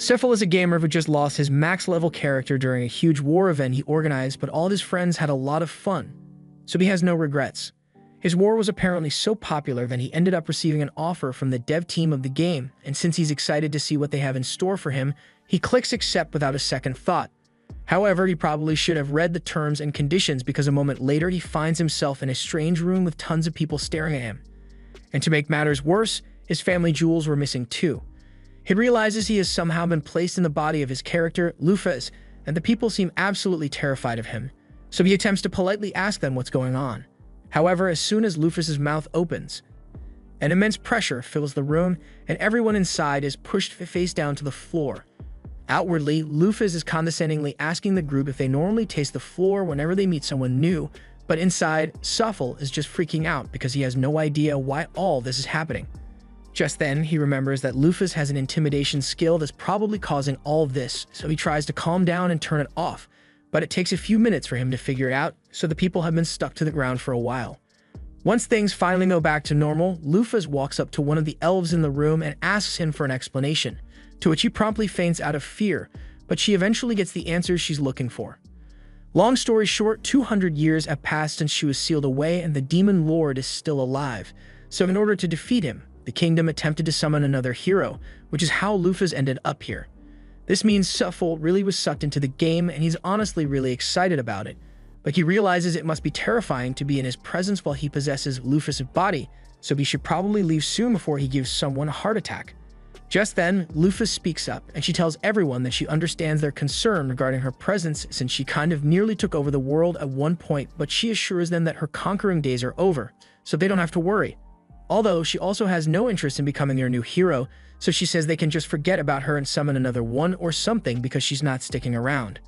Cephal is a gamer who just lost his max-level character during a huge war event he organized, but all of his friends had a lot of fun, so he has no regrets. His war was apparently so popular that he ended up receiving an offer from the dev team of the game, and since he's excited to see what they have in store for him, he clicks accept without a second thought. However, he probably should have read the terms and conditions, because a moment later he finds himself in a strange room with tons of people staring at him. And to make matters worse, his family jewels were missing too. He realizes he has somehow been placed in the body of his character, Lufas, and the people seem absolutely terrified of him, so he attempts to politely ask them what's going on. However, as soon as Lufas's mouth opens, an immense pressure fills the room, and everyone inside is pushed face down to the floor. Outwardly, Lufas is condescendingly asking the group if they normally taste the floor whenever they meet someone new, but inside, Cephal is just freaking out because he has no idea why all this is happening. Just then, he remembers that Lufas has an intimidation skill that's probably causing all of this, so he tries to calm down and turn it off, but it takes a few minutes for him to figure it out, so the people have been stuck to the ground for a while. Once things finally go back to normal, Lufas walks up to one of the elves in the room and asks him for an explanation, to which he promptly faints out of fear, but she eventually gets the answers she's looking for. Long story short, 200 years have passed since she was sealed away and the demon lord is still alive, so in order to defeat him, the kingdom attempted to summon another hero, which is how Lufas ended up here. This means Cephal really was sucked into the game, and he's honestly really excited about it, but he realizes it must be terrifying to be in his presence while he possesses Lufas' body, so he should probably leave soon before he gives someone a heart attack. Just then, Lufas speaks up, and she tells everyone that she understands their concern regarding her presence since she kind of nearly took over the world at one point, but she assures them that her conquering days are over, so they don't have to worry. Although, she also has no interest in becoming their new hero, so she says they can just forget about her and summon another one or something because she's not sticking around.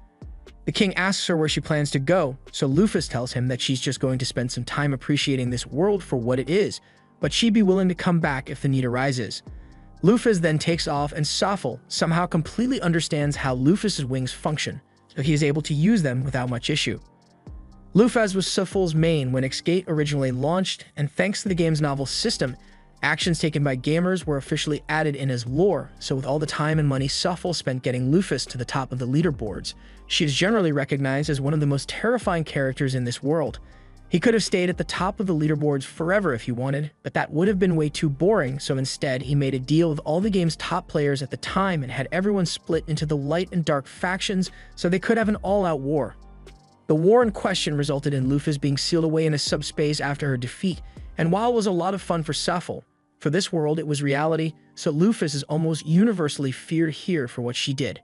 The king asks her where she plans to go, so Lufas tells him that she's just going to spend some time appreciating this world for what it is, but she'd be willing to come back if the need arises. Lufas then takes off, and Cephal somehow completely understands how Lufas' wings function, so he is able to use them without much issue. Lufas was Cephal's main when Exgate originally launched, and thanks to the game's novel system, actions taken by gamers were officially added in as lore, so with all the time and money Cephal spent getting Lufas to the top of the leaderboards, she is generally recognized as one of the most terrifying characters in this world. He could have stayed at the top of the leaderboards forever if he wanted, but that would have been way too boring, so instead he made a deal with all the game's top players at the time and had everyone split into the light and dark factions so they could have an all-out war. The war in question resulted in Lufas being sealed away in a subspace after her defeat, and while it was a lot of fun for Cephal, for this world it was reality, so Lufas is almost universally feared here for what she did.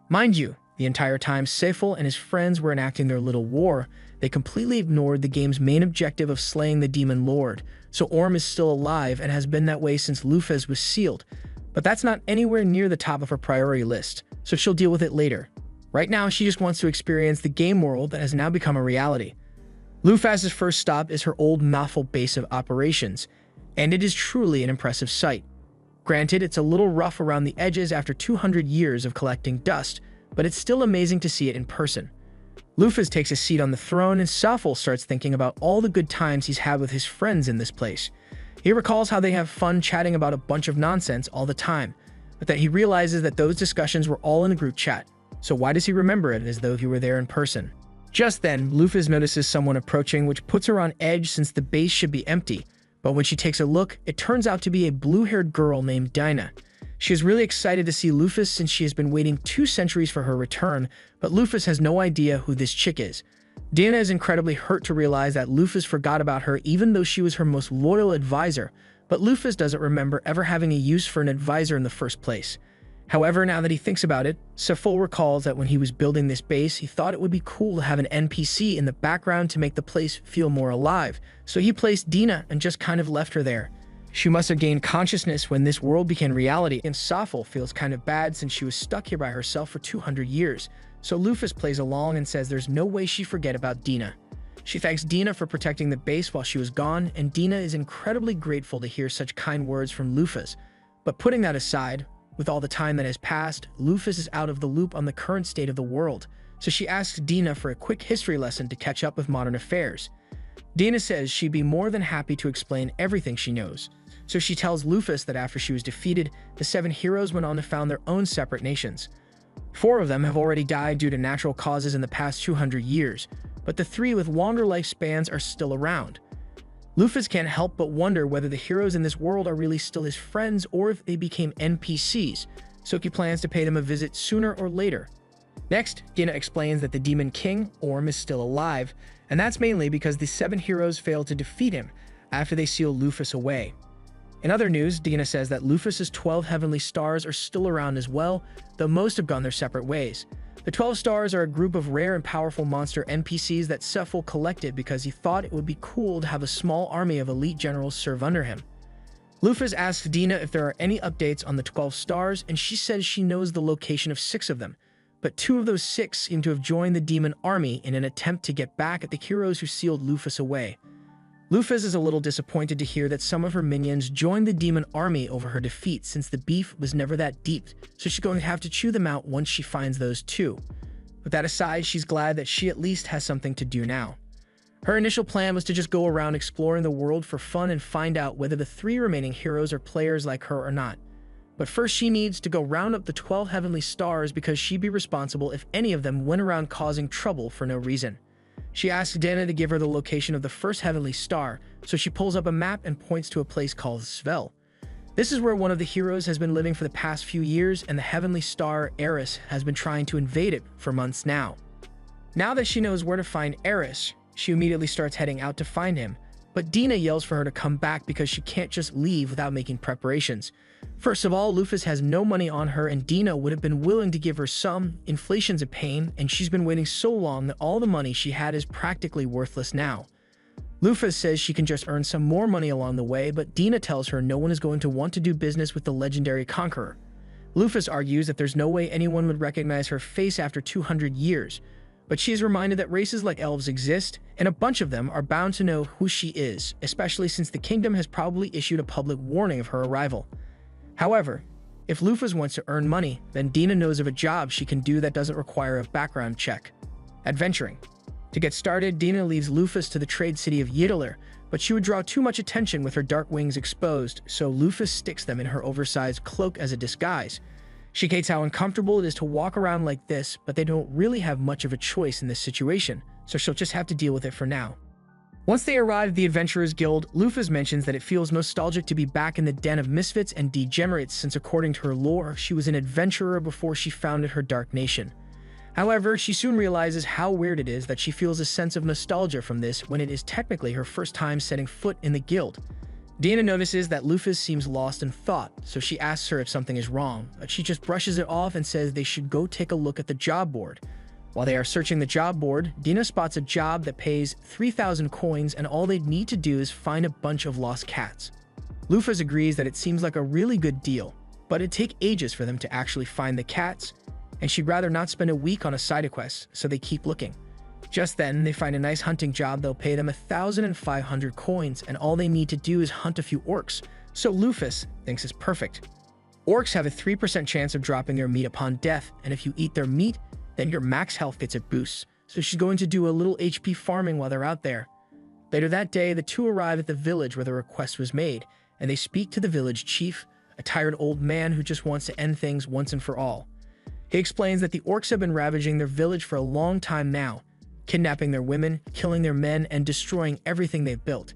Mind you, the entire time Cephal and his friends were enacting their little war, they completely ignored the game's main objective of slaying the demon lord, so Orm is still alive and has been that way since Lufas was sealed, but that's not anywhere near the top of her priority list, so she'll deal with it later. Right now, she just wants to experience the game world that has now become a reality. Lufas' first stop is her old Maphaahl base of operations, and it is truly an impressive sight. Granted, it's a little rough around the edges after 200 years of collecting dust, but it's still amazing to see it in person. Lufas takes a seat on the throne, and Cephal starts thinking about all the good times he's had with his friends in this place. He recalls how they have fun chatting about a bunch of nonsense all the time, but that he realizes that those discussions were all in a group chat. So why does he remember it as though he were there in person? Just then, Lufas notices someone approaching, which puts her on edge since the base should be empty, but when she takes a look, it turns out to be a blue-haired girl named Dinah. She is really excited to see Lufas since she has been waiting 2 centuries for her return, but Lufas has no idea who this chick is. Dinah is incredibly hurt to realize that Lufas forgot about her even though she was her most loyal advisor, but Lufas doesn't remember ever having a use for an advisor in the first place. However, now that he thinks about it, Cephal recalls that when he was building this base, he thought it would be cool to have an NPC in the background to make the place feel more alive, so he placed Dinah and just kind of left her there. She must have gained consciousness when this world became reality, and Cephal feels kind of bad since she was stuck here by herself for 200 years, so Lufas plays along and says there's no way she forget about Dinah. She thanks Dinah for protecting the base while she was gone, and Dinah is incredibly grateful to hear such kind words from Lufas. But putting that aside, with all the time that has passed, Lufas is out of the loop on the current state of the world, so she asks Dinah for a quick history lesson to catch up with modern affairs. Dinah says she'd be more than happy to explain everything she knows. So she tells Lufas that after she was defeated, the 7 heroes went on to found their own separate nations. 4 of them have already died due to natural causes in the past 200 years, but the 3 with longer lifespans are still around. Lufas can't help but wonder whether the heroes in this world are really still his friends or if they became NPCs, so he plans to pay them a visit sooner or later. Next, Dina explains that the Demon King, Orm, is still alive, and that's mainly because the 7 heroes failed to defeat him after they sealed Lufas away. In other news, Dina says that Lufas's 12 heavenly stars are still around as well, though most have gone their separate ways. The 12 stars are a group of rare and powerful monster NPCs that Maphaahl collected because he thought it would be cool to have a small army of elite generals serve under him. Lufas asks Dina if there are any updates on the 12 stars, and she says she knows the location of 6 of them, but 2 of those 6 seem to have joined the demon army in an attempt to get back at the heroes who sealed Lufas away. Lufas is a little disappointed to hear that some of her minions joined the demon army over her defeat since the beef was never that deep, so she's going to have to chew them out once she finds those 2. With that aside, she's glad that she at least has something to do now. Her initial plan was to just go around exploring the world for fun and find out whether the 3 remaining heroes are players like her or not. But first she needs to go round up the 12 heavenly stars because she'd be responsible if any of them went around causing trouble for no reason. She asks Dina to give her the location of the first heavenly star, so she pulls up a map and points to a place called Svel. This is where one of the heroes has been living for the past few years, and the heavenly star, Eris, has been trying to invade it for months now. Now that she knows where to find Eris, she immediately starts heading out to find him, but Dina yells for her to come back because she can't just leave without making preparations. First of all, Lufas has no money on her, and Dina would have been willing to give her some. Inflation's a pain, and she's been waiting so long that all the money she had is practically worthless now. Lufas says she can just earn some more money along the way, but Dina tells her no one is going to want to do business with the legendary conqueror. Lufas argues that there's no way anyone would recognize her face after 200 years, but she is reminded that races like elves exist, and a bunch of them are bound to know who she is, especially since the kingdom has probably issued a public warning of her arrival. However, if Lufas wants to earn money, then Dina knows of a job she can do that doesn't require a background check: adventuring. To get started, Dina leaves Lufas to the trade city of Ydalir, but she would draw too much attention with her dark wings exposed, so Lufas sticks them in her oversized cloak as a disguise. She hates how uncomfortable it is to walk around like this, but they don't really have much of a choice in this situation, so she'll just have to deal with it for now. Once they arrive at the Adventurers Guild, Lufas mentions that it feels nostalgic to be back in the den of misfits and degenerates since, according to her lore, she was an adventurer before she founded her dark nation. However, she soon realizes how weird it is that she feels a sense of nostalgia from this when it is technically her first time setting foot in the guild. Dina notices that Lufas seems lost in thought, so she asks her if something is wrong, but she just brushes it off and says they should go take a look at the job board. While they are searching the job board, Dina spots a job that pays 3,000 coins, and all they need to do is find a bunch of lost cats. Lufas agrees that it seems like a really good deal, but it'd take ages for them to actually find the cats, and she'd rather not spend a week on a side quest, so they keep looking. Just then, they find a nice hunting job that'll pay them 1,500 coins, and all they need to do is hunt a few orcs, so Lufas thinks it's perfect. Orcs have a 3% chance of dropping their meat upon death, and if you eat their meat, then your max health gets a boost, so she's going to do a little HP farming while they're out there. Later that day, the 2 arrive at the village where the request was made, and they speak to the village chief, a tired old man who just wants to end things once and for all. He explains that the orcs have been ravaging their village for a long time now, kidnapping their women, killing their men, and destroying everything they've built.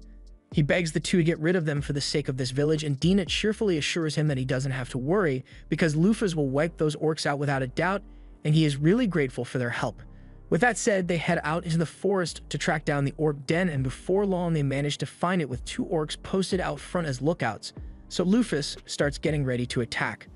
He begs the 2 to get rid of them for the sake of this village, and Dina cheerfully assures him that he doesn't have to worry because Lufas will wipe those orcs out without a doubt, and he is really grateful for their help. With that said, they head out into the forest to track down the orc den, and before long they manage to find it with 2 orcs posted out front as lookouts, so Lufas starts getting ready to attack.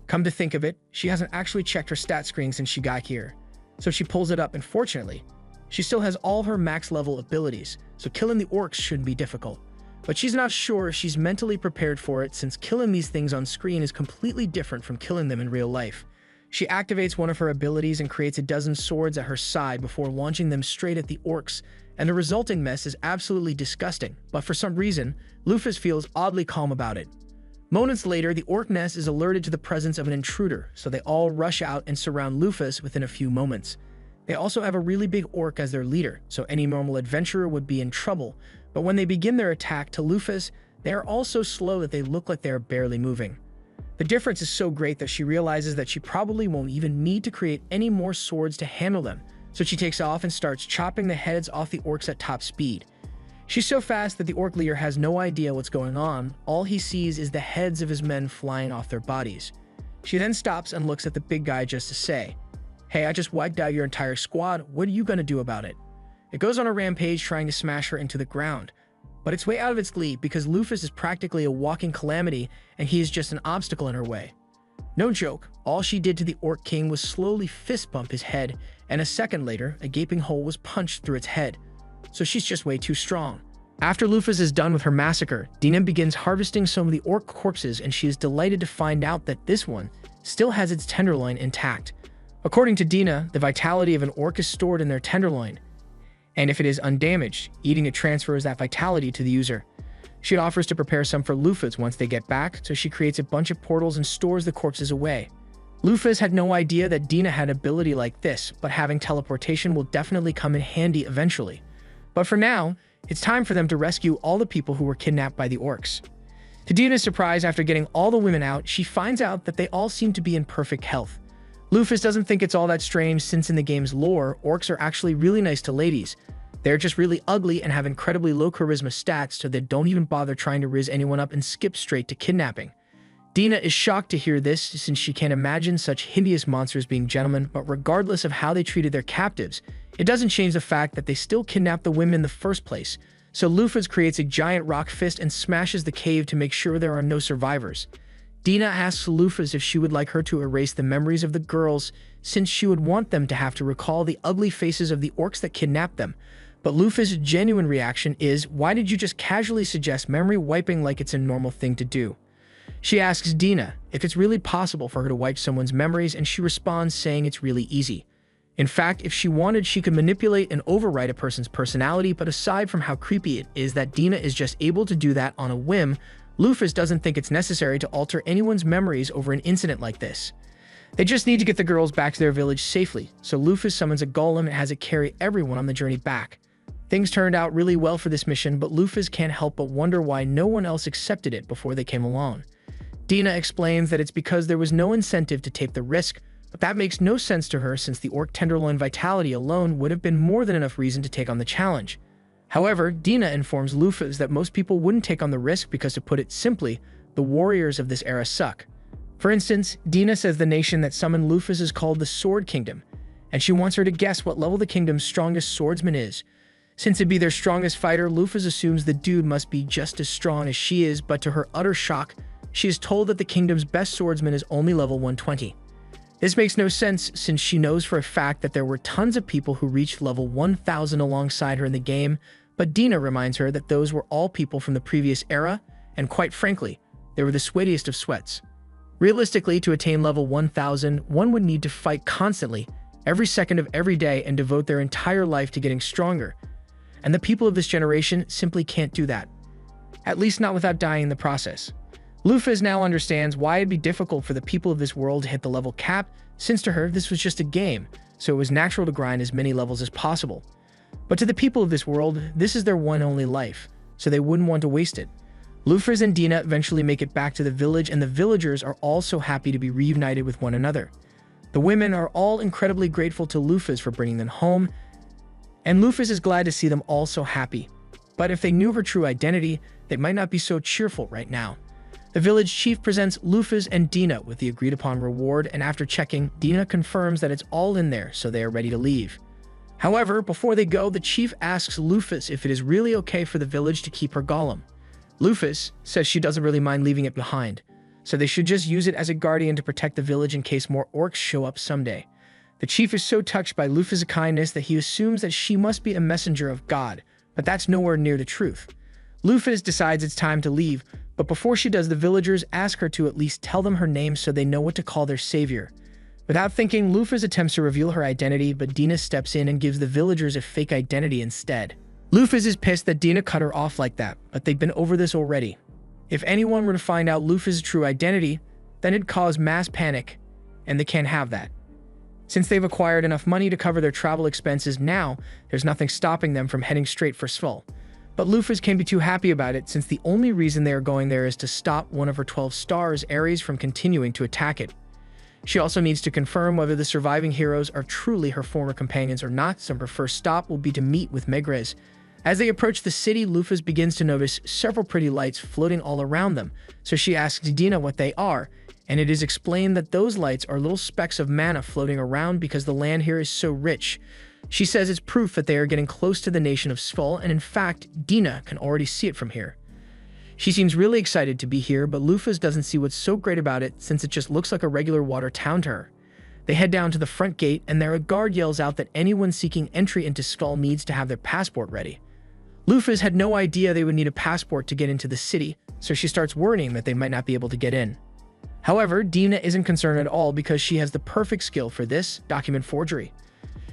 Come to think of it, she hasn't actually checked her stat screen since she got here, so she pulls it up, and fortunately, she still has all her max level abilities, so killing the orcs shouldn't be difficult. But she's not sure if she's mentally prepared for it, since killing these things on screen is completely different from killing them in real life. She activates one of her abilities and creates a dozen swords at her side before launching them straight at the orcs, and the resulting mess is absolutely disgusting, but for some reason, Lufas feels oddly calm about it. Moments later, the orc nest is alerted to the presence of an intruder, so they all rush out and surround Lufas within a few moments. They also have a really big orc as their leader, so any normal adventurer would be in trouble, but when they begin their attack to Lufas, they are all so slow that they look like they are barely moving. The difference is so great that she realizes that she probably won't even need to create any more swords to handle them, so she takes off and starts chopping the heads off the orcs at top speed. She's so fast that the orc leader has no idea what's going on. All he sees is the heads of his men flying off their bodies. She then stops and looks at the big guy just to say, "Hey, I just wiped out your entire squad. What are you gonna do about it?" It goes on a rampage trying to smash her into the ground, but it's way out of its league because Lufas is practically a walking calamity and he is just an obstacle in her way. No joke, all she did to the Orc King was slowly fist bump his head, and a second later, a gaping hole was punched through its head. So she's just way too strong. After Lufas is done with her massacre, Dina begins harvesting some of the orc corpses, and she is delighted to find out that this one still has its tenderloin intact. According to Dina, the vitality of an orc is stored in their tenderloin, and if it is undamaged, eating it transfers that vitality to the user. She offers to prepare some for Lufas once they get back, so she creates a bunch of portals and stores the corpses away. Lufas had no idea that Dina had ability like this, but having teleportation will definitely come in handy eventually. But for now, it's time for them to rescue all the people who were kidnapped by the orcs. To Dina's surprise, after getting all the women out, she finds out that they all seem to be in perfect health. Lufas doesn't think it's all that strange since in the game's lore, orcs are actually really nice to ladies. They're just really ugly and have incredibly low charisma stats, so they don't even bother trying to riz anyone up and skip straight to kidnapping. Dina is shocked to hear this since she can't imagine such hideous monsters being gentlemen, but regardless of how they treated their captives, it doesn't change the fact that they still kidnapped the women in the first place. So Lufas creates a giant rock fist and smashes the cave to make sure there are no survivors. Dina asks Lufas if she would like her to erase the memories of the girls, since she would want them to have to recall the ugly faces of the orcs that kidnapped them. But Lufas' genuine reaction is, "Why did you just casually suggest memory wiping like it's a normal thing to do?" She asks Dina if it's really possible for her to wipe someone's memories, and she responds saying it's really easy. In fact, if she wanted, she could manipulate and overwrite a person's personality, but aside from how creepy it is that Dina is just able to do that on a whim, Lufas doesn't think it's necessary to alter anyone's memories over an incident like this. They just need to get the girls back to their village safely, so Lufas summons a golem and has it carry everyone on the journey back. Things turned out really well for this mission, but Lufas can't help but wonder why no one else accepted it before they came along. Dina explains that it's because there was no incentive to take the risk, but that makes no sense to her since the orc tenderloin vitality alone would have been more than enough reason to take on the challenge. However, Dina informs Lufas that most people wouldn't take on the risk because, to put it simply, the warriors of this era suck. For instance, Dina says the nation that summoned Lufas is called the Sword Kingdom, and she wants her to guess what level the kingdom's strongest swordsman is. Since it'd be their strongest fighter, Lufas assumes the dude must be just as strong as she is, but to her utter shock, she is told that the kingdom's best swordsman is only level 120. This makes no sense since she knows for a fact that there were tons of people who reached level 1000 alongside her in the game, but Dina reminds her that those were all people from the previous era, and quite frankly, they were the sweatiest of sweats. Realistically, to attain level 1000, one would need to fight constantly, every second of every day, and devote their entire life to getting stronger. And the people of this generation simply can't do that. At least not without dying in the process. Lufas now understands why it'd be difficult for the people of this world to hit the level cap, since to her this was just a game, so it was natural to grind as many levels as possible. But to the people of this world, this is their one and only life, so they wouldn't want to waste it. Lufas and Dina eventually make it back to the village, and the villagers are all so happy to be reunited with one another. The women are all incredibly grateful to Lufas for bringing them home, and Lufas is glad to see them all so happy. But if they knew her true identity, they might not be so cheerful right now. The village chief presents Lufas and Dina with the agreed upon reward, and after checking, Dina confirms that it's all in there, so they are ready to leave. However, before they go, the chief asks Lufas if it is really okay for the village to keep her golem. Lufas says she doesn't really mind leaving it behind, so they should just use it as a guardian to protect the village in case more orcs show up someday. The chief is so touched by Lufas' kindness that he assumes that she must be a messenger of God, but that's nowhere near the truth. Lufas decides it's time to leave, but before she does, the villagers ask her to at least tell them her name so they know what to call their savior. Without thinking, Lufas attempts to reveal her identity, but Dina steps in and gives the villagers a fake identity instead. Lufas is pissed that Dina cut her off like that, but they've been over this already. If anyone were to find out Lufas' true identity, then it'd cause mass panic, and they can't have that. Since they've acquired enough money to cover their travel expenses now, there's nothing stopping them from heading straight for Svel. But Lufas can't be too happy about it since the only reason they are going there is to stop one of her 12 stars, Ares, from continuing to attack it. She also needs to confirm whether the surviving heroes are truly her former companions or not, so her first stop will be to meet with Megrez. As they approach the city, Lufas begins to notice several pretty lights floating all around them, so she asks Dina what they are, and it is explained that those lights are little specks of mana floating around because the land here is so rich. She says it's proof that they are getting close to the nation of Skull, and in fact, Dina can already see it from here. She seems really excited to be here, but Lufas doesn't see what's so great about it since it just looks like a regular water town to her. They head down to the front gate, and there a guard yells out that anyone seeking entry into Skull needs to have their passport ready. Lufas had no idea they would need a passport to get into the city, so she starts worrying that they might not be able to get in. However, Dina isn't concerned at all because she has the perfect skill for this: document forgery.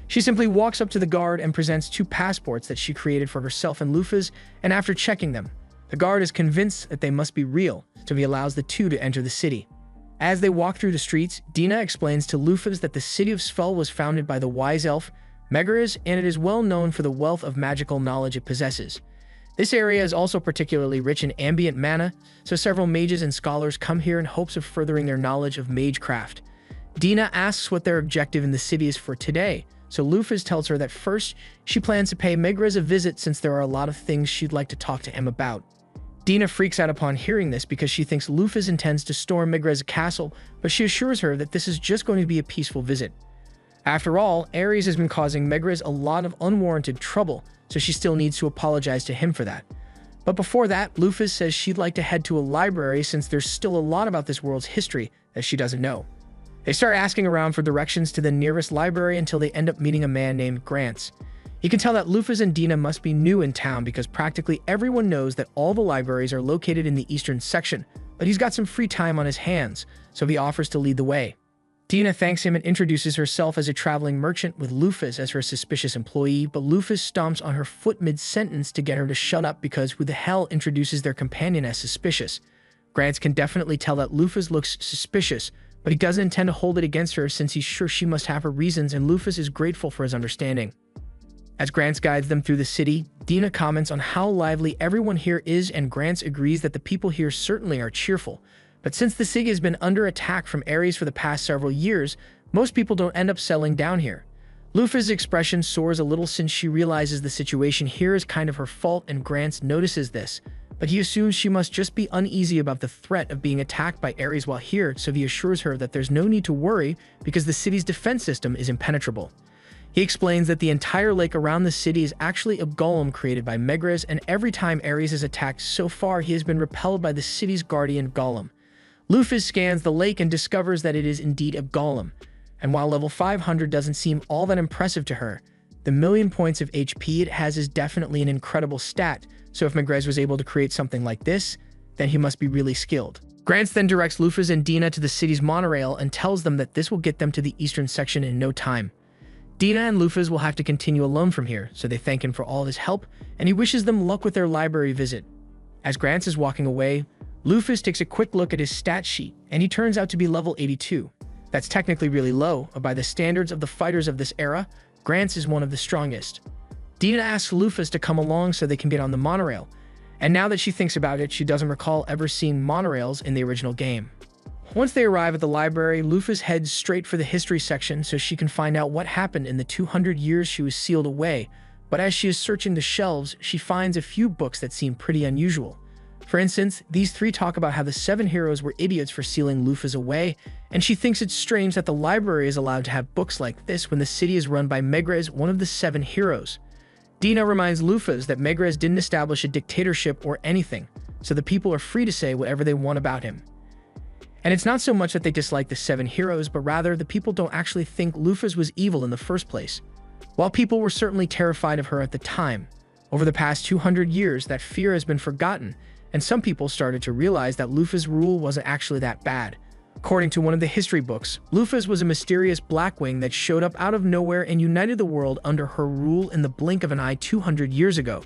She simply walks up to the guard and presents 2 passports that she created for herself and Lufas, and after checking them, the guard is convinced that they must be real, so he allows the 2 to enter the city. As they walk through the streets, Dina explains to Lufas that the city of Svel was founded by the wise elf Megrez, and it is well known for the wealth of magical knowledge it possesses. This area is also particularly rich in ambient mana, so several mages and scholars come here in hopes of furthering their knowledge of magecraft. Dina asks what their objective in the city is for today, so Lufas tells her that first, she plans to pay Megrez a visit since there are a lot of things she'd like to talk to him about. Dina freaks out upon hearing this because she thinks Lufas intends to storm Megrez's castle, but she assures her that this is just going to be a peaceful visit. After all, Ares has been causing Megrez a lot of unwarranted trouble, so she still needs to apologize to him for that. But before that, Lufas says she'd like to head to a library since there's still a lot about this world's history that she doesn't know. They start asking around for directions to the nearest library until they end up meeting a man named Grants. You can tell that Lufas and Dina must be new in town because practically everyone knows that all the libraries are located in the eastern section, but he's got some free time on his hands, so he offers to lead the way. Dina thanks him and introduces herself as a traveling merchant with Lufas as her suspicious employee, but Lufas stomps on her foot mid-sentence to get her to shut up because who the hell introduces their companion as suspicious? Grants can definitely tell that Lufas looks suspicious, but he doesn't intend to hold it against her since he's sure she must have her reasons, and Lufas is grateful for his understanding. As Grants guides them through the city, Dina comments on how lively everyone here is, and Grants agrees that the people here certainly are cheerful. But since the city has been under attack from Ares for the past several years, most people don't end up settling down here. Lufas' expression soars a little since she realizes the situation here is kind of her fault, and Grants notices this, but he assumes she must just be uneasy about the threat of being attacked by Ares while here, so he assures her that there's no need to worry because the city's defense system is impenetrable. He explains that the entire lake around the city is actually a golem created by Megrez, and every time Ares is attacked so far, he has been repelled by the city's guardian golem. Lufas scans the lake and discovers that it is indeed a golem, and while level 500 doesn't seem all that impressive to her, the million points of HP it has is definitely an incredible stat, so if Megrez was able to create something like this, then he must be really skilled. Grants then directs Lufas and Dina to the city's monorail and tells them that this will get them to the eastern section in no time. Dina and Lufas will have to continue alone from here, so they thank him for all his help, and he wishes them luck with their library visit. As Grants is walking away, Lufas takes a quick look at his stat sheet, and he turns out to be level 82. That's technically really low, but by the standards of the fighters of this era, Grants is one of the strongest. Dina asks Lufas to come along so they can get on the monorail, and now that she thinks about it, she doesn't recall ever seeing monorails in the original game. Once they arrive at the library, Lufas heads straight for the history section so she can find out what happened in the 200 years she was sealed away, but as she is searching the shelves, she finds a few books that seem pretty unusual. For instance, these 3 talk about how the 7 heroes were idiots for sealing Lufas away, and she thinks it's strange that the library is allowed to have books like this when the city is run by Megrez, one of the 7 heroes. Dina reminds Lufas that Megrez didn't establish a dictatorship or anything, so the people are free to say whatever they want about him. And it's not so much that they dislike the 7 heroes, but rather the people don't actually think Lufas was evil in the first place. While people were certainly terrified of her at the time, over the past 200 years that fear has been forgotten, and some people started to realize that Lufas' rule wasn't actually that bad. According to one of the history books, Lufas was a mysterious Blackwing that showed up out of nowhere and united the world under her rule in the blink of an eye 200 years ago.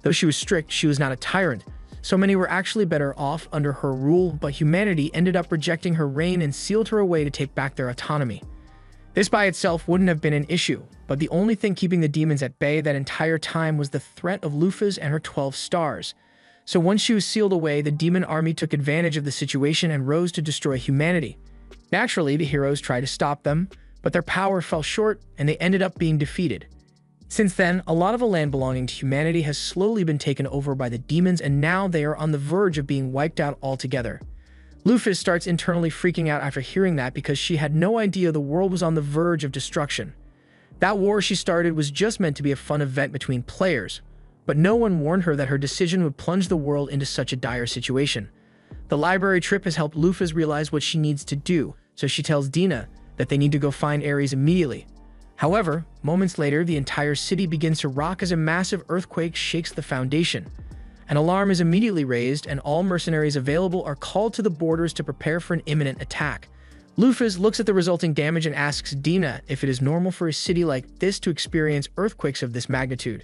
Though she was strict, she was not a tyrant. So many were actually better off under her rule, but humanity ended up rejecting her reign and sealed her away to take back their autonomy. This by itself wouldn't have been an issue, but the only thing keeping the demons at bay that entire time was the threat of Lufas and her 12 stars. So once she was sealed away, the demon army took advantage of the situation and rose to destroy humanity. Naturally, the heroes tried to stop them, but their power fell short and they ended up being defeated. Since then, a lot of the land belonging to humanity has slowly been taken over by the demons, and now they are on the verge of being wiped out altogether. Lufas starts internally freaking out after hearing that because she had no idea the world was on the verge of destruction. That war she started was just meant to be a fun event between players, but no one warned her that her decision would plunge the world into such a dire situation. The library trip has helped Lufas realize what she needs to do, so she tells Dina that they need to go find Ares immediately. However, moments later, the entire city begins to rock as a massive earthquake shakes the foundation. An alarm is immediately raised, and all mercenaries available are called to the borders to prepare for an imminent attack. Lufas looks at the resulting damage and asks Dina if it is normal for a city like this to experience earthquakes of this magnitude.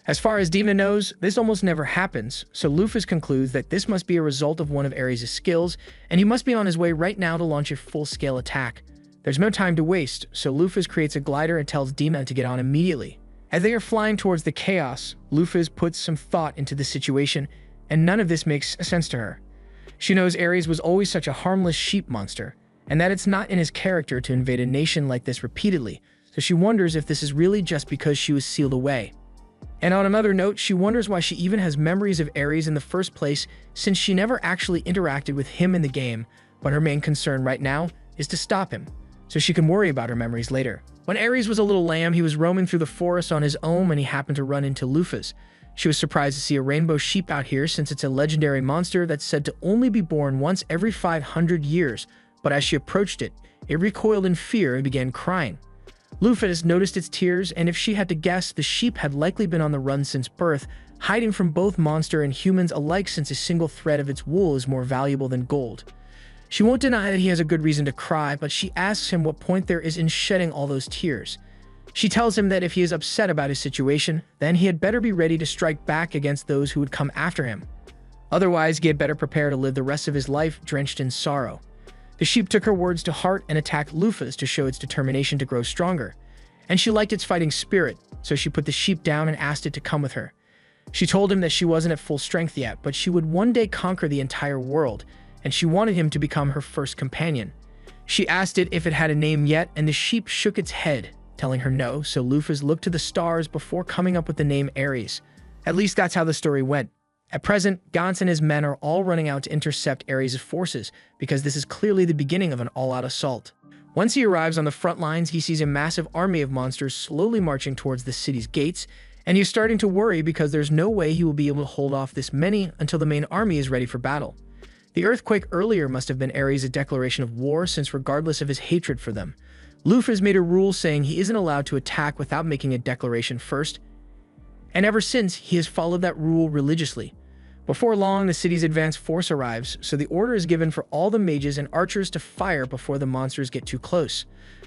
As far as Dina knows, this almost never happens, so Lufas concludes that this must be a result of one of Ares' skills, and he must be on his way right now to launch a full-scale attack. There's no time to waste, so Lufas creates a glider and tells Dina to get on immediately. As they are flying towards the chaos, Lufas puts some thought into the situation, and none of this makes sense to her. She knows Ares was always such a harmless sheep monster, and that it's not in his character to invade a nation like this repeatedly, so she wonders if this is really just because she was sealed away. And on another note, she wonders why she even has memories of Ares in the first place, since she never actually interacted with him in the game, but her main concern right now is to stop him, so she can worry about her memories later. When Ares was a little lamb, he was roaming through the forest on his own when he happened to run into Lufas. She was surprised to see a rainbow sheep out here, since it's a legendary monster that's said to only be born once every 500 years, but as she approached it, it recoiled in fear and began crying. Lufas noticed its tears, and if she had to guess, the sheep had likely been on the run since birth, hiding from both monster and humans alike, since a single thread of its wool is more valuable than gold. She won't deny that he has a good reason to cry, but she asks him what point there is in shedding all those tears. She tells him that if he is upset about his situation, then he had better be ready to strike back against those who would come after him. Otherwise, he had better prepare to live the rest of his life drenched in sorrow. The sheep took her words to heart and attacked Lufas to show its determination to grow stronger. And she liked its fighting spirit, so she put the sheep down and asked it to come with her. She told him that she wasn't at full strength yet, but she would one day conquer the entire world, and she wanted him to become her first companion. She asked it if it had a name yet, and the sheep shook its head, telling her no, so Lufas looked to the stars before coming up with the name Ares. At least that's how the story went. At present, Gantz and his men are all running out to intercept Ares' forces, because this is clearly the beginning of an all-out assault. Once he arrives on the front lines, he sees a massive army of monsters slowly marching towards the city's gates, and he's starting to worry because there's no way he will be able to hold off this many until the main army is ready for battle. The earthquake earlier must have been Ares' declaration of war, since regardless of his hatred for them, Lufas made a rule saying he isn't allowed to attack without making a declaration first, and ever since, he has followed that rule religiously. Before long, the city's advance force arrives, so the order is given for all the mages and archers to fire before the monsters get too close.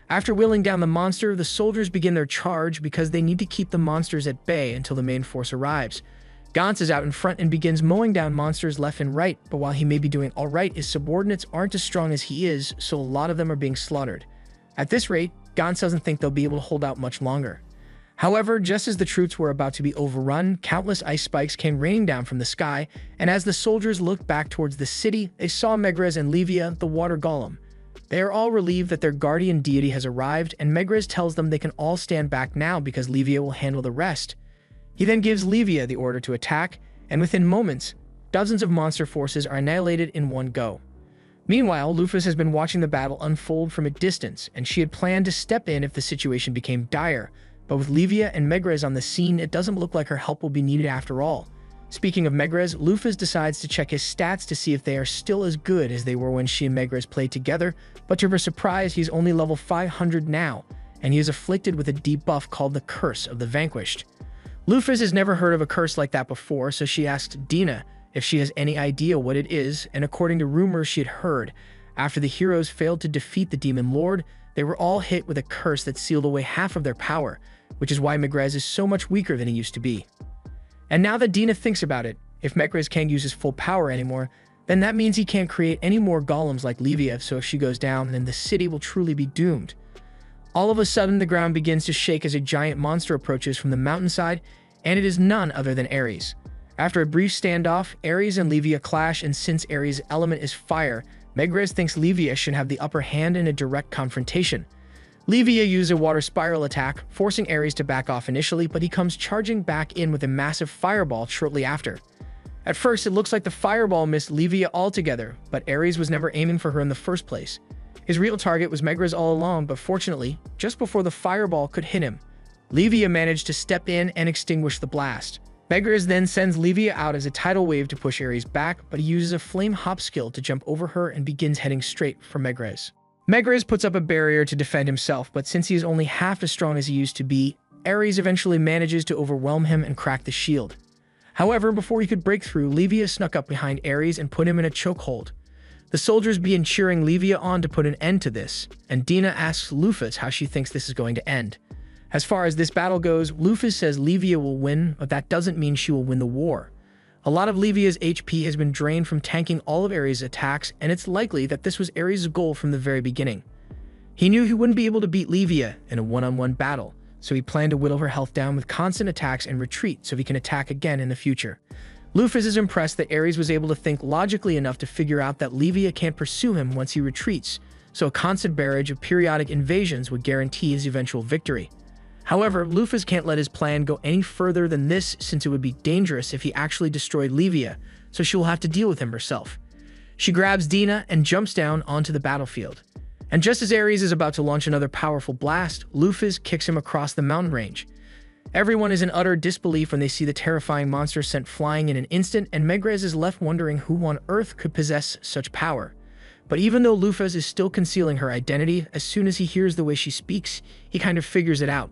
After wheeling down the monster, the soldiers begin their charge because they need to keep the monsters at bay until the main force arrives. Gantz is out in front and begins mowing down monsters left and right, but while he may be doing alright, his subordinates aren't as strong as he is, so a lot of them are being slaughtered. At this rate, Gantz doesn't think they'll be able to hold out much longer. However, just as the troops were about to be overrun, countless ice spikes came raining down from the sky, and as the soldiers looked back towards the city, they saw Megrez and Livia, the water golem. They are all relieved that their guardian deity has arrived, and Megrez tells them they can all stand back now because Livia will handle the rest. He then gives Livia the order to attack, and within moments, dozens of monster forces are annihilated in one go. Meanwhile, Lufas has been watching the battle unfold from a distance, and she had planned to step in if the situation became dire, but with Livia and Megrez on the scene, it doesn't look like her help will be needed after all. Speaking of Megrez, Lufas decides to check his stats to see if they are still as good as they were when she and Megrez played together, but to her surprise, he's only level 500 now, and he is afflicted with a debuff called the Curse of the Vanquished. Lufas has never heard of a curse like that before, so she asks Dina if she has any idea what it is, and according to rumors she had heard, after the heroes failed to defeat the Demon Lord, they were all hit with a curse that sealed away half of their power, which is why Megrez is so much weaker than he used to be. And now that Dina thinks about it, if Megrez can't use his full power anymore, then that means he can't create any more golems like Livia, so if she goes down, then the city will truly be doomed. All of a sudden, the ground begins to shake as a giant monster approaches from the mountainside, and it is none other than Ares. After a brief standoff, Ares and Livia clash, and since Ares' element is fire, Megrez thinks Livia should have the upper hand in a direct confrontation. Livia uses a water spiral attack, forcing Ares to back off initially, but he comes charging back in with a massive fireball shortly after. At first, it looks like the fireball missed Livia altogether, but Ares was never aiming for her in the first place. His real target was Megrez all along, but fortunately, just before the fireball could hit him, Livia managed to step in and extinguish the blast. Megrez then sends Livia out as a tidal wave to push Ares back, but he uses a flame hop skill to jump over her and begins heading straight for Megrez. Megrez puts up a barrier to defend himself, but since he is only half as strong as he used to be, Ares eventually manages to overwhelm him and crack the shield. However, before he could break through, Livia snuck up behind Ares and put him in a chokehold. The soldiers begin cheering Livia on to put an end to this, and Dina asks Lufas how she thinks this is going to end. As far as this battle goes, Lufas says Livia will win, but that doesn't mean she will win the war. A lot of Livia's HP has been drained from tanking all of Ares' attacks, and it's likely that this was Ares' goal from the very beginning. He knew he wouldn't be able to beat Livia in a one-on-one battle, so he planned to whittle her health down with constant attacks and retreat so he can attack again in the future. Lufas is impressed that Ares was able to think logically enough to figure out that Livia can't pursue him once he retreats, so a constant barrage of periodic invasions would guarantee his eventual victory. However, Lufas can't let his plan go any further than this since it would be dangerous if he actually destroyed Livia, so she will have to deal with him herself. She grabs Dina and jumps down onto the battlefield. And just as Ares is about to launch another powerful blast, Lufas kicks him across the mountain range. Everyone is in utter disbelief when they see the terrifying monster sent flying in an instant, and Megrez is left wondering who on earth could possess such power. But even though Lufas is still concealing her identity, as soon as he hears the way she speaks, he kind of figures it out.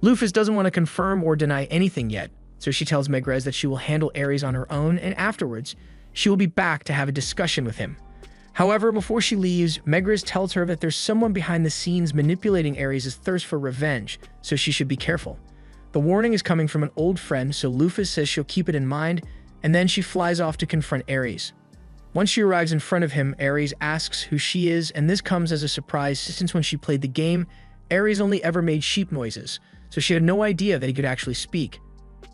Lufas doesn't want to confirm or deny anything yet, so she tells Megrez that she will handle Ares on her own, and afterwards, she will be back to have a discussion with him. However, before she leaves, Megrez tells her that there's someone behind the scenes manipulating Ares' thirst for revenge, so she should be careful. The warning is coming from an old friend, so Lufas says she'll keep it in mind, and then she flies off to confront Ares. Once she arrives in front of him, Ares asks who she is, and this comes as a surprise since when she played the game, Ares only ever made sheep noises, so she had no idea that he could actually speak.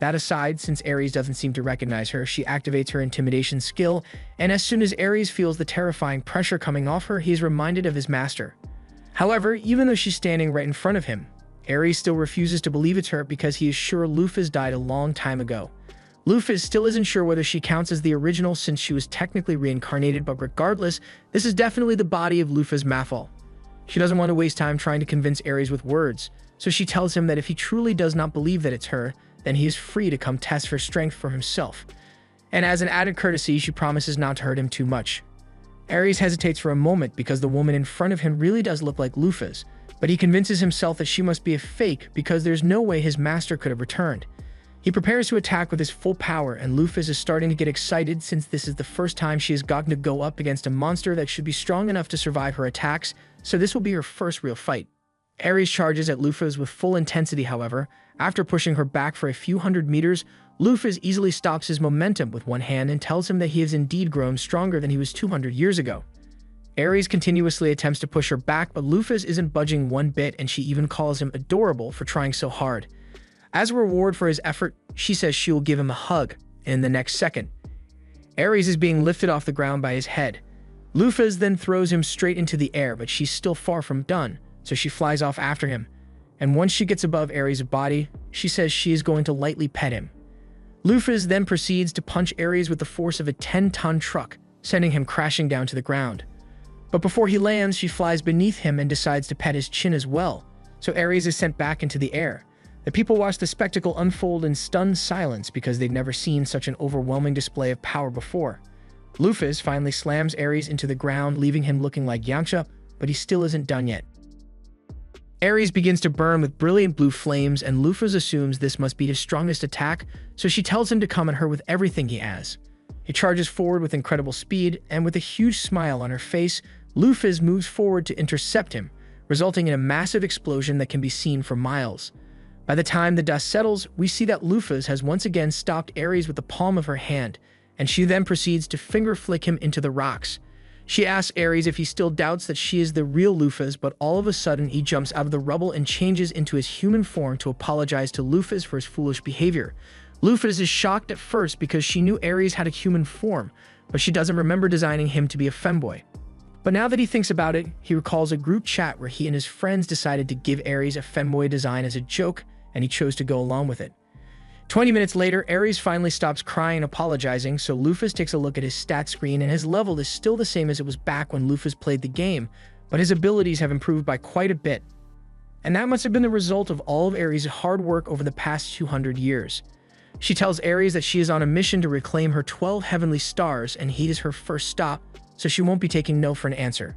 That aside, since Ares doesn't seem to recognize her, she activates her intimidation skill, and as soon as Ares feels the terrifying pressure coming off her, he is reminded of his master. However, even though she's standing right in front of him, Ares still refuses to believe it's her because he is sure Lufas died a long time ago. Lufas still isn't sure whether she counts as the original since she was technically reincarnated, but regardless, this is definitely the body of Lufas Maphaahl. She doesn't want to waste time trying to convince Ares with words, so she tells him that if he truly does not believe that it's her, then he is free to come test her strength for himself. And as an added courtesy, she promises not to hurt him too much. Ares hesitates for a moment because the woman in front of him really does look like Lufas, but he convinces himself that she must be a fake because there's no way his master could have returned. He prepares to attack with his full power, and Lufas is starting to get excited since this is the first time she has gotten to go up against a monster that should be strong enough to survive her attacks, so this will be her first real fight. Ares charges at Lufas with full intensity, however. After pushing her back for a few hundred meters, Lufas easily stops his momentum with one hand and tells him that he has indeed grown stronger than he was 200 years ago. Ares continuously attempts to push her back, but Lufas isn't budging one bit, and she even calls him adorable for trying so hard. As a reward for his effort, she says she will give him a hug, and in the next second, Ares is being lifted off the ground by his head. Lufas then throws him straight into the air, but she's still far from done, so she flies off after him. And once she gets above Ares' body, she says she is going to lightly pet him. Lufas then proceeds to punch Ares with the force of a 10-ton truck, sending him crashing down to the ground. But before he lands, she flies beneath him and decides to pet his chin as well, so Ares is sent back into the air. The people watch the spectacle unfold in stunned silence because they've never seen such an overwhelming display of power before. Lufas finally slams Ares into the ground, leaving him looking like Yamcha, but he still isn't done yet. Ares begins to burn with brilliant blue flames, and Lufas assumes this must be his strongest attack, so she tells him to come at her with everything he has. He charges forward with incredible speed, and with a huge smile on her face, Lufas moves forward to intercept him, resulting in a massive explosion that can be seen for miles. By the time the dust settles, we see that Lufas has once again stopped Ares with the palm of her hand, and she then proceeds to finger flick him into the rocks. She asks Ares if he still doubts that she is the real Lufas, but all of a sudden he jumps out of the rubble and changes into his human form to apologize to Lufas for his foolish behavior. Lufas is shocked at first because she knew Ares had a human form, but she doesn't remember designing him to be a femboy. But now that he thinks about it, he recalls a group chat where he and his friends decided to give Ares a femboy design as a joke, and he chose to go along with it. 20 minutes later, Ares finally stops crying and apologizing, so Lufas takes a look at his stat screen, and his level is still the same as it was back when Lufas played the game, but his abilities have improved by quite a bit. And that must have been the result of all of Ares' hard work over the past 200 years. She tells Ares that she is on a mission to reclaim her 12 heavenly stars, and he is her first stop, so she won't be taking no for an answer.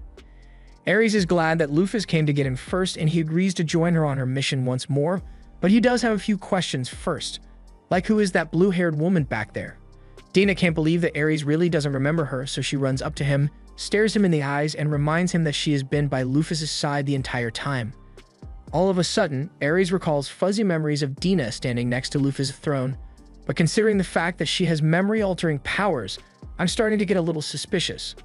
Ares is glad that Lufas came to get him first, and he agrees to join her on her mission once more, but he does have a few questions first. Like, who is that blue-haired woman back there? Dina can't believe that Ares really doesn't remember her, so she runs up to him, stares him in the eyes, and reminds him that she has been by Lufas' side the entire time. All of a sudden, Ares recalls fuzzy memories of Dina standing next to Lufas' throne, but considering the fact that she has memory-altering powers, I'm starting to get a little suspicious.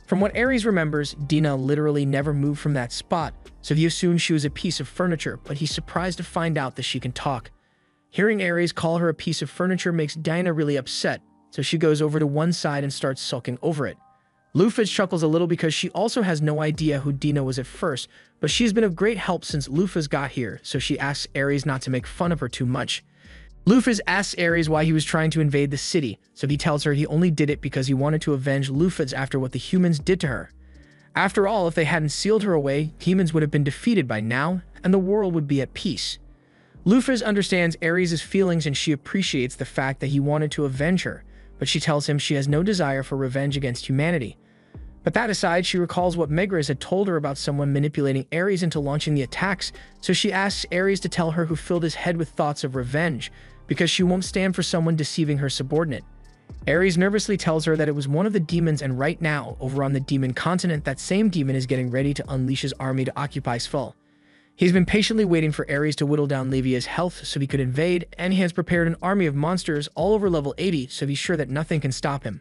From what Ares remembers, Dina literally never moved from that spot, so he assumed she was a piece of furniture, but he's surprised to find out that she can talk. Hearing Ares call her a piece of furniture makes Dina really upset, so she goes over to one side and starts sulking over it. Lufas chuckles a little because she also has no idea who Dina was at first, but she's been of great help since Lufas got here, so she asks Ares not to make fun of her too much. Lufas asks Ares why he was trying to invade the city, so he tells her he only did it because he wanted to avenge Lufas after what the humans did to her. After all, if they hadn't sealed her away, humans would have been defeated by now, and the world would be at peace. Lufas understands Ares' feelings and she appreciates the fact that he wanted to avenge her, but she tells him she has no desire for revenge against humanity. But that aside, she recalls what Megaris had told her about someone manipulating Ares into launching the attacks, so she asks Ares to tell her who filled his head with thoughts of revenge, because she won't stand for someone deceiving her subordinate. Ares nervously tells her that it was one of the demons, and right now, over on the demon continent, that same demon is getting ready to unleash his army to occupy Svel. He's been patiently waiting for Ares to whittle down Levia's health so he could invade, and he has prepared an army of monsters all over level 80 so he's sure that nothing can stop him.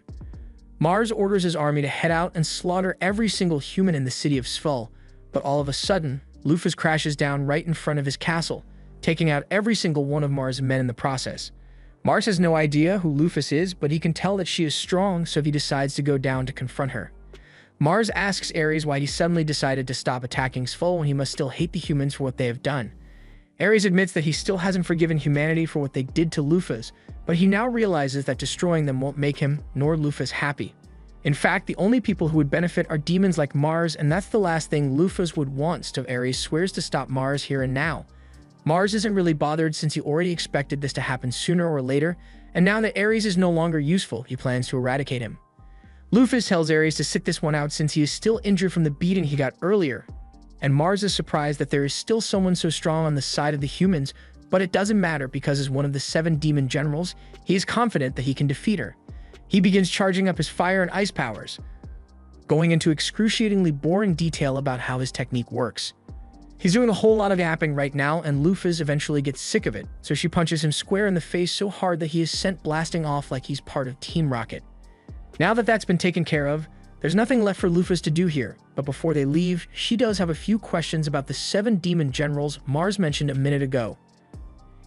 Mars orders his army to head out and slaughter every single human in the city of Svel, but all of a sudden, Lufas crashes down right in front of his castle, taking out every single one of Mars' men in the process. Mars has no idea who Lufas is, but he can tell that she is strong, so he decides to go down to confront her. Mars asks Ares why he suddenly decided to stop attacking Svel when he must still hate the humans for what they have done. Ares admits that he still hasn't forgiven humanity for what they did to Lufas, but he now realizes that destroying them won't make him nor Lufas happy. In fact, the only people who would benefit are demons like Mars, and that's the last thing Lufas would want, so Ares swears to stop Mars here and now. Mars isn't really bothered since he already expected this to happen sooner or later, and now that Ares is no longer useful, he plans to eradicate him. Lufas tells Ares to sit this one out since he is still injured from the beating he got earlier, and Mars is surprised that there is still someone so strong on the side of the humans, but it doesn't matter because as one of the 7 demon generals, he is confident that he can defeat her. He begins charging up his fire and ice powers, going into excruciatingly boring detail about how his technique works. He's doing a whole lot of yapping right now, and Lufas eventually gets sick of it, so she punches him square in the face so hard that he is sent blasting off like he's part of Team Rocket. Now that that's been taken care of, there's nothing left for Lufas to do here, but before they leave, she does have a few questions about the 7 demon generals Mars mentioned a minute ago.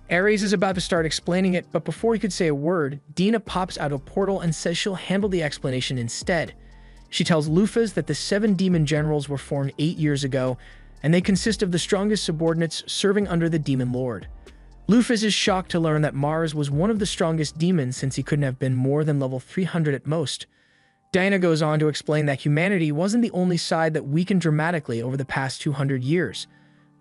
Ares is about to start explaining it, but before he could say a word, Dina pops out a portal and says she'll handle the explanation instead. She tells Lufas that the 7 demon generals were formed 8 years ago, and they consist of the strongest subordinates serving under the demon lord. Lufas is shocked to learn that Mars was one of the strongest demons since he couldn't have been more than level 300 at most. Dina goes on to explain that humanity wasn't the only side that weakened dramatically over the past 200 years.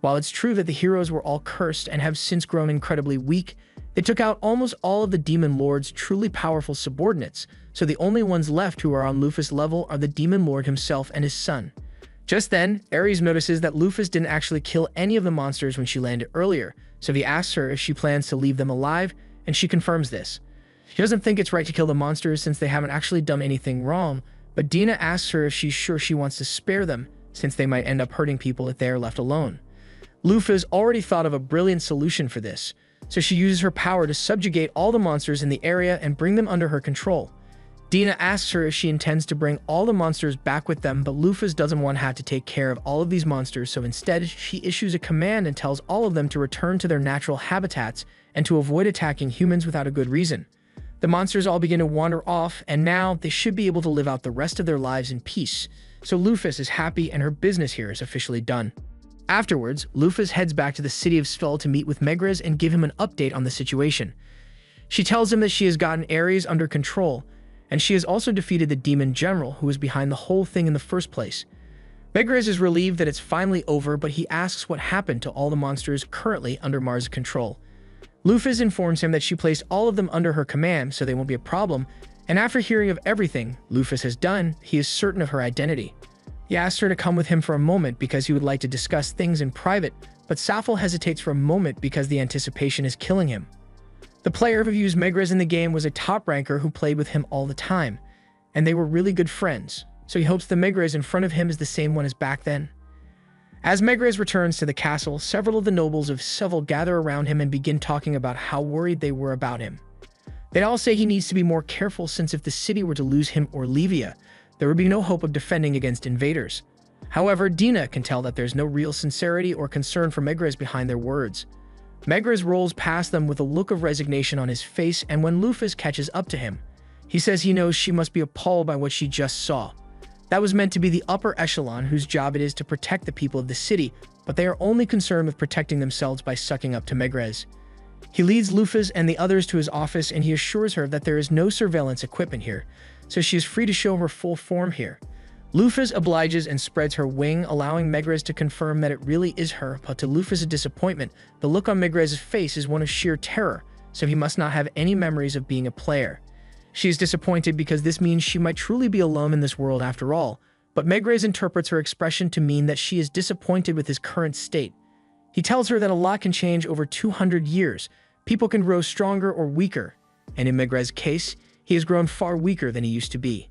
While it's true that the heroes were all cursed and have since grown incredibly weak, they took out almost all of the demon lord's truly powerful subordinates, so the only ones left who are on Lufas' level are the demon lord himself and his son. Just then, Ares notices that Lufas didn't actually kill any of the monsters when she landed earlier, so he asks her if she plans to leave them alive, and she confirms this. She doesn't think it's right to kill the monsters since they haven't actually done anything wrong, but Dina asks her if she's sure she wants to spare them, since they might end up hurting people if they are left alone. Lufas already thought of a brilliant solution for this, so she uses her power to subjugate all the monsters in the area and bring them under her control. Dina asks her if she intends to bring all the monsters back with them, but Lufas doesn't want to have to take care of all of these monsters, so instead she issues a command and tells all of them to return to their natural habitats and to avoid attacking humans without a good reason. The monsters all begin to wander off, and now they should be able to live out the rest of their lives in peace. So Lufas is happy and her business here is officially done. Afterwards, Lufas heads back to the city of Svel to meet with Megrez and give him an update on the situation. She tells him that she has gotten Ares under control, and she has also defeated the demon general who was behind the whole thing in the first place. Megrez is relieved that it's finally over, but he asks what happened to all the monsters currently under Mars' control. Lufas informs him that she placed all of them under her command, so they won't be a problem, and after hearing of everything Lufas has done, he is certain of her identity. He asks her to come with him for a moment because he would like to discuss things in private, but Maphaahl hesitates for a moment because the anticipation is killing him. The player who used Megrez in the game was a top ranker who played with him all the time, and they were really good friends, so he hopes the Megrez in front of him is the same one as back then. As Megrez returns to the castle, several of the nobles of Svel gather around him and begin talking about how worried they were about him. They all say he needs to be more careful since if the city were to lose him or Livia, there would be no hope of defending against invaders. However, Dina can tell that there's no real sincerity or concern for Megrez behind their words. Megrez rolls past them with a look of resignation on his face, and when Lufas catches up to him, he says he knows she must be appalled by what she just saw. That was meant to be the upper echelon whose job it is to protect the people of the city, but they are only concerned with protecting themselves by sucking up to Megrez. He leads Lufas and the others to his office, and he assures her that there is no surveillance equipment here, so she is free to show her full form here. Lufas obliges and spreads her wing, allowing Megrez to confirm that it really is her, but to Lufas' disappointment, the look on Megrez's face is one of sheer terror, so he must not have any memories of being a player. She is disappointed because this means she might truly be alone in this world after all, but Megrez interprets her expression to mean that she is disappointed with his current state. He tells her that a lot can change over 200 years. People can grow stronger or weaker, and in Megrez's case, he has grown far weaker than he used to be.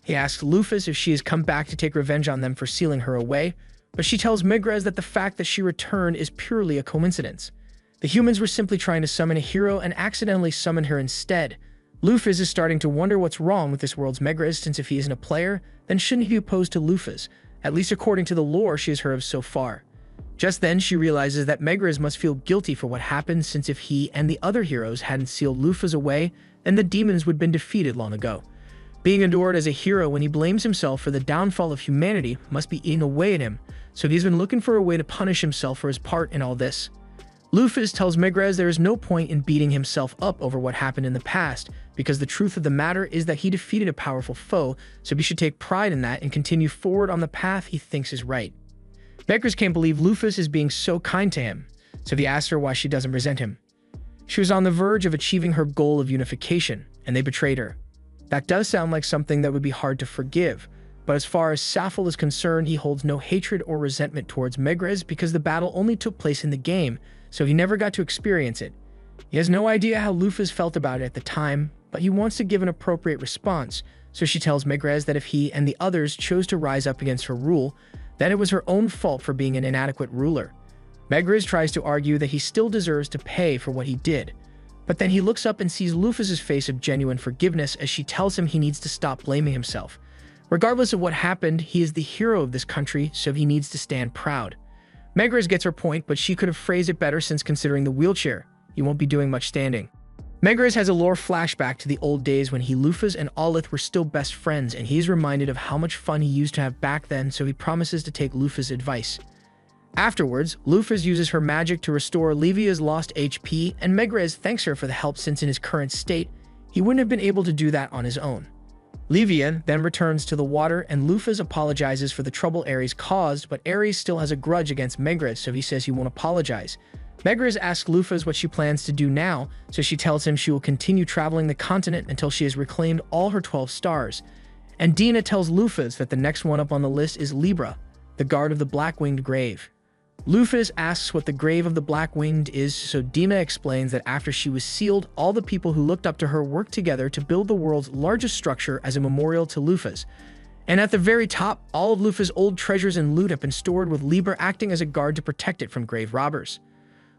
He asks Lufas if she has come back to take revenge on them for sealing her away, but she tells Megrez that the fact that she returned is purely a coincidence. The humans were simply trying to summon a hero and accidentally summoned her instead. Lufas is starting to wonder what's wrong with this world's Megrez, since if he isn't a player, then shouldn't he be opposed to Lufas, at least according to the lore she has heard of so far. Just then, she realizes that Megrez must feel guilty for what happened, since if he and the other heroes hadn't sealed Lufas away, then the demons would have been defeated long ago. Being adored as a hero when he blames himself for the downfall of humanity must be eating away at him, so he's been looking for a way to punish himself for his part in all this. Lufas tells Megrez there is no point in beating himself up over what happened in the past, because the truth of the matter is that he defeated a powerful foe, so he should take pride in that and continue forward on the path he thinks is right. Megrez can't believe Lufas is being so kind to him, so he asks her why she doesn't resent him. She was on the verge of achieving her goal of unification, and they betrayed her. That does sound like something that would be hard to forgive, but as far as Maphaahl is concerned, he holds no hatred or resentment towards Megrez because the battle only took place in the game, so he never got to experience it. He has no idea how Lufas felt about it at the time, but he wants to give an appropriate response, so she tells Megrez that if he and the others chose to rise up against her rule, then it was her own fault for being an inadequate ruler. Megrez tries to argue that he still deserves to pay for what he did, but then he looks up and sees Lufas' face of genuine forgiveness as she tells him he needs to stop blaming himself. Regardless of what happened, he is the hero of this country, so he needs to stand proud. Megrez gets her point, but she could have phrased it better since considering the wheelchair, he won't be doing much standing. Megrez has a lore flashback to the old days when Lufas and Alith were still best friends, and he's reminded of how much fun he used to have back then, so he promises to take Lufas' advice. Afterwards, Lufas uses her magic to restore Livia's lost HP, and Megrez thanks her for the help since in his current state, he wouldn't have been able to do that on his own. Livia then returns to the water, and Lufas apologizes for the trouble Ares caused, but Ares still has a grudge against Megrez, so he says he won't apologize. Megrez asks Lufas what she plans to do now, so she tells him she will continue traveling the continent until she has reclaimed all her 12 stars. And Dina tells Lufas that the next one up on the list is Libra, the guard of the Black-Winged Grave. Lufas asks what the Grave of the Black-Winged is, so Dina explains that after she was sealed, all the people who looked up to her worked together to build the world's largest structure as a memorial to Lufas. And at the very top, all of Lufas' old treasures and loot have been stored, with Libra acting as a guard to protect it from grave robbers.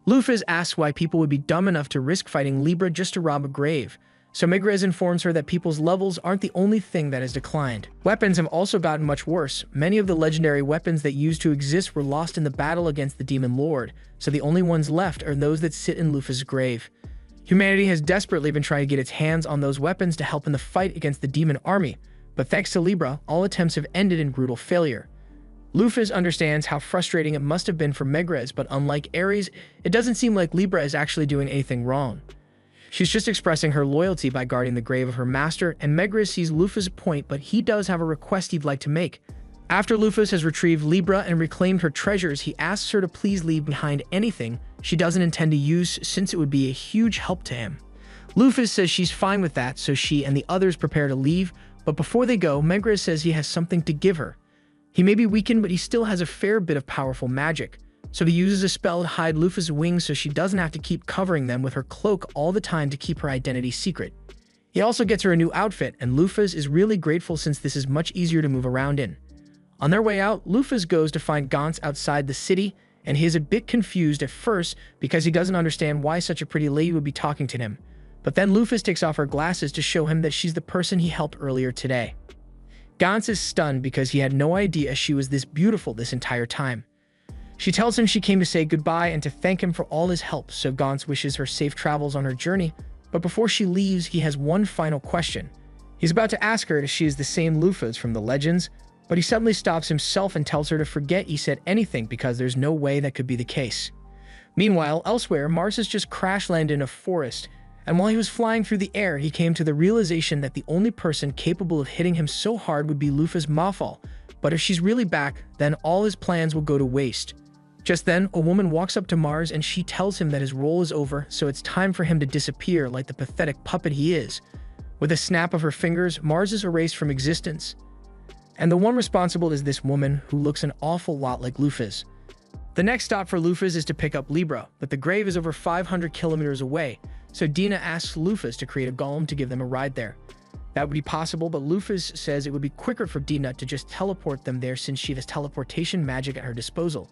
Lufas asks why people would be dumb enough to risk fighting Libra just to rob a grave, So Megrez informs her that people's levels aren't the only thing that has declined. Weapons have also gotten much worse. Many of the legendary weapons that used to exist were lost in the battle against the Demon Lord, so the only ones left are those that sit in Lufas' grave. Humanity has desperately been trying to get its hands on those weapons to help in the fight against the demon army, but thanks to Libra, all attempts have ended in brutal failure. Lufas understands how frustrating it must have been for Megrez, but unlike Ares, it doesn't seem like Libra is actually doing anything wrong. She's just expressing her loyalty by guarding the grave of her master, and Megrez sees Lufas' point, but he does have a request he'd like to make. After Lufas has retrieved Libra and reclaimed her treasures, he asks her to please leave behind anything she doesn't intend to use, since it would be a huge help to him. Lufas says she's fine with that, so she and the others prepare to leave, but before they go, Megrez says he has something to give her. He may be weakened, but he still has a fair bit of powerful magic, so he uses a spell to hide Lufas' wings so she doesn't have to keep covering them with her cloak all the time to keep her identity secret. He also gets her a new outfit, and Lufas is really grateful since this is much easier to move around in. On their way out, Lufas goes to find Gauntz outside the city, and he is a bit confused at first because he doesn't understand why such a pretty lady would be talking to him. But then Lufas takes off her glasses to show him that she's the person he helped earlier today. Gauntz is stunned because he had no idea she was this beautiful this entire time. She tells him she came to say goodbye and to thank him for all his help, so Gauntz wishes her safe travels on her journey, but before she leaves, he has one final question. He's about to ask her if she is the same Lufas from the legends, but he suddenly stops himself and tells her to forget he said anything because there's no way that could be the case. Meanwhile, elsewhere, Mars has just crash-landed in a forest, and while he was flying through the air, he came to the realization that the only person capable of hitting him so hard would be Lufas Maphaahl, but if she's really back, then all his plans will go to waste. Just then, a woman walks up to Mars and she tells him that his role is over, so it's time for him to disappear like the pathetic puppet he is. With a snap of her fingers, Mars is erased from existence. And the one responsible is this woman, who looks an awful lot like Lufas. The next stop for Lufas is to pick up Libra, but the grave is over 500 kilometers away, so Dina asks Lufas to create a golem to give them a ride there. That would be possible, but Lufas says it would be quicker for Dina to just teleport them there since she has teleportation magic at her disposal.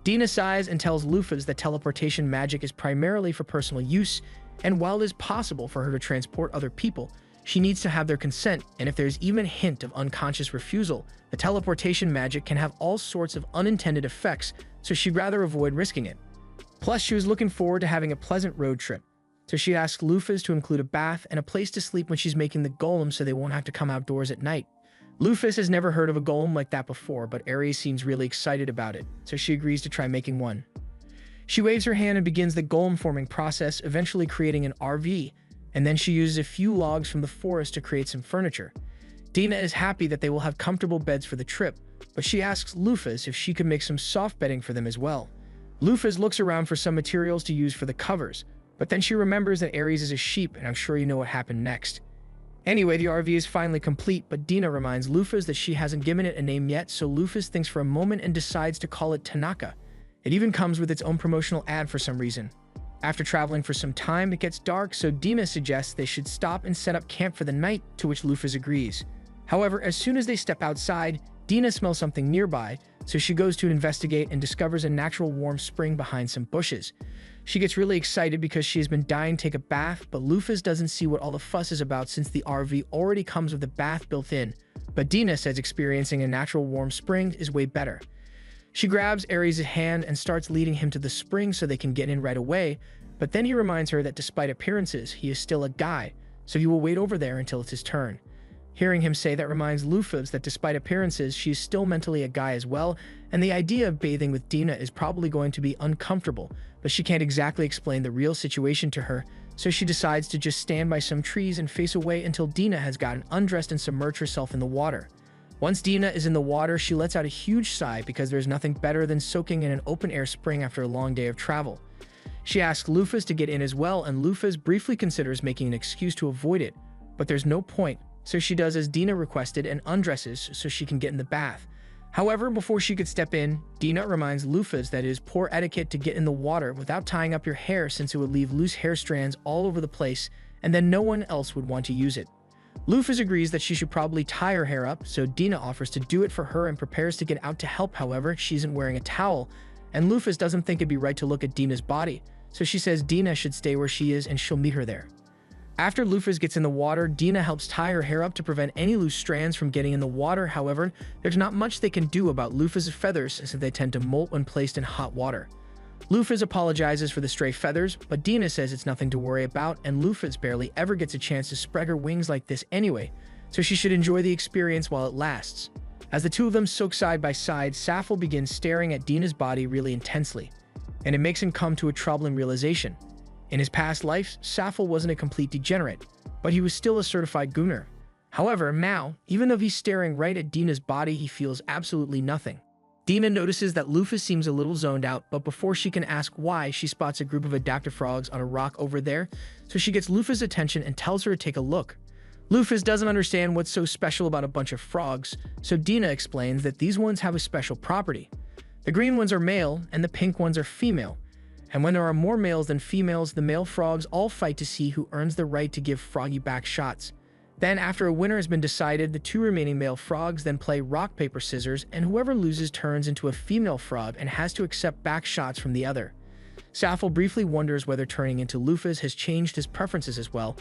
Dina sighs and tells Lufas that teleportation magic is primarily for personal use, and while it is possible for her to transport other people, she needs to have their consent, and if there's even a hint of unconscious refusal, the teleportation magic can have all sorts of unintended effects, so she'd rather avoid risking it. Plus, she was looking forward to having a pleasant road trip, so she asks Lufas to include a bath and a place to sleep when she's making the golem so they won't have to come outdoors at night. Lufas has never heard of a golem like that before, but Ares seems really excited about it, so she agrees to try making one. She waves her hand and begins the golem forming process, eventually creating an RV, and then she uses a few logs from the forest to create some furniture. Dina is happy that they will have comfortable beds for the trip, but she asks Lufas if she could make some soft bedding for them as well. Lufas looks around for some materials to use for the covers, but then she remembers that Ares is a sheep, and I'm sure you know what happened next. Anyway, the RV is finally complete, but Dina reminds Lufas that she hasn't given it a name yet, so Lufas thinks for a moment and decides to call it Tanaka. It even comes with its own promotional ad for some reason. After traveling for some time, it gets dark, so Dina suggests they should stop and set up camp for the night, to which Lufas agrees. However, as soon as they step outside, Dina smells something nearby, so she goes to investigate and discovers a natural warm spring behind some bushes. She gets really excited because she has been dying to take a bath, but Lufas doesn't see what all the fuss is about since the RV already comes with a bath built in, but Dina says experiencing a natural warm spring is way better. She grabs Ares' hand and starts leading him to the spring so they can get in right away, but then he reminds her that despite appearances, he is still a guy, so he will wait over there until it's his turn. Hearing him say that reminds Lufas that despite appearances, she is still mentally a guy as well, and the idea of bathing with Dina is probably going to be uncomfortable, but she can't exactly explain the real situation to her, so she decides to just stand by some trees and face away until Dina has gotten undressed and submerged herself in the water. Once Dina is in the water, she lets out a huge sigh because there's nothing better than soaking in an open-air spring after a long day of travel. She asks Lufas to get in as well, and Lufas briefly considers making an excuse to avoid it, but there's no point, so she does as Dina requested and undresses so she can get in the bath. However, before she could step in, Dina reminds Lufas that it is poor etiquette to get in the water without tying up your hair since it would leave loose hair strands all over the place, and then no one else would want to use it. Lufas agrees that she should probably tie her hair up, so Dina offers to do it for her and prepares to get out to help. However, she isn't wearing a towel, and Lufas doesn't think it'd be right to look at Dina's body, so she says Dina should stay where she is and she'll meet her there. After Lufas gets in the water, Dina helps tie her hair up to prevent any loose strands from getting in the water. However, there's not much they can do about Lufas' feathers since they tend to molt when placed in hot water. Lufas apologizes for the stray feathers, but Dina says it's nothing to worry about, and Lufas barely ever gets a chance to spread her wings like this anyway, so she should enjoy the experience while it lasts. As the two of them soak side by side, Maphaahl begins staring at Dina's body really intensely, and it makes him come to a troubling realization. In his past life, Maphaahl wasn't a complete degenerate, but he was still a certified gooner. However, now, even though he's staring right at Dina's body, he feels absolutely nothing. Dina notices that Lufas seems a little zoned out, but before she can ask why, she spots a group of adaptive frogs on a rock over there, so she gets Lufas' attention and tells her to take a look. Lufas doesn't understand what's so special about a bunch of frogs, so Dina explains that these ones have a special property. The green ones are male, and the pink ones are female. And when there are more males than females, the male frogs all fight to see who earns the right to give froggy back shots. Then, after a winner has been decided, the two remaining male frogs then play rock, paper, scissors, and whoever loses turns into a female frog and has to accept back shots from the other. Maphaahl briefly wonders whether turning into Lufas has changed his preferences as well,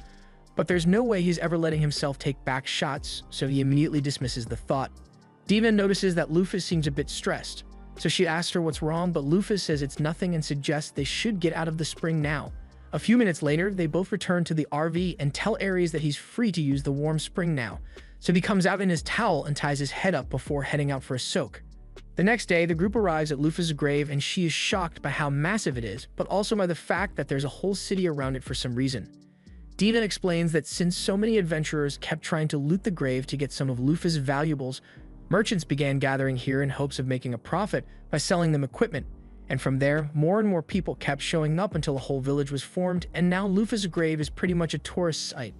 but there's no way he's ever letting himself take back shots, so he immediately dismisses the thought. Dina notices that Lufas seems a bit stressed, so she asks her what's wrong, but Lufas says it's nothing and suggests they should get out of the spring now. A few minutes later, they both return to the RV and tell Aries that he's free to use the warm spring now, so he comes out in his towel and ties his head up before heading out for a soak. The next day, the group arrives at Lufas' grave and she is shocked by how massive it is, but also by the fact that there's a whole city around it for some reason. Dina explains that since so many adventurers kept trying to loot the grave to get some of Lufas' valuables, merchants began gathering here in hopes of making a profit by selling them equipment, and from there, more and more people kept showing up until a whole village was formed, and now Lufas' grave is pretty much a tourist site.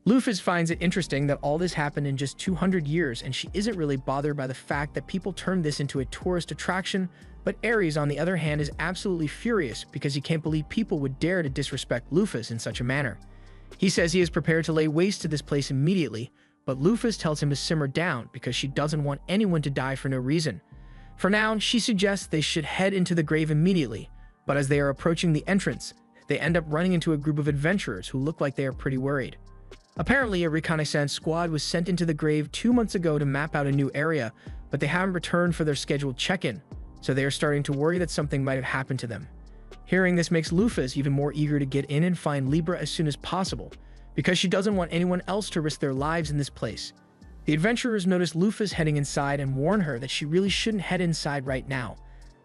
Lufas finds it interesting that all this happened in just 200 years, and she isn't really bothered by the fact that people turned this into a tourist attraction, but Aries, on the other hand, is absolutely furious because he can't believe people would dare to disrespect Lufas in such a manner. He says he is prepared to lay waste to this place immediately, but Lufas tells him to simmer down because she doesn't want anyone to die for no reason. For now, she suggests they should head into the grave immediately, but as they are approaching the entrance, they end up running into a group of adventurers who look like they are pretty worried. Apparently, a reconnaissance squad was sent into the grave 2 months ago to map out a new area, but they haven't returned for their scheduled check-in, so they are starting to worry that something might have happened to them. Hearing this makes Lufas even more eager to get in and find Libra as soon as possible, because she doesn't want anyone else to risk their lives in this place. The adventurers notice Lufas heading inside and warn her that she really shouldn't head inside right now.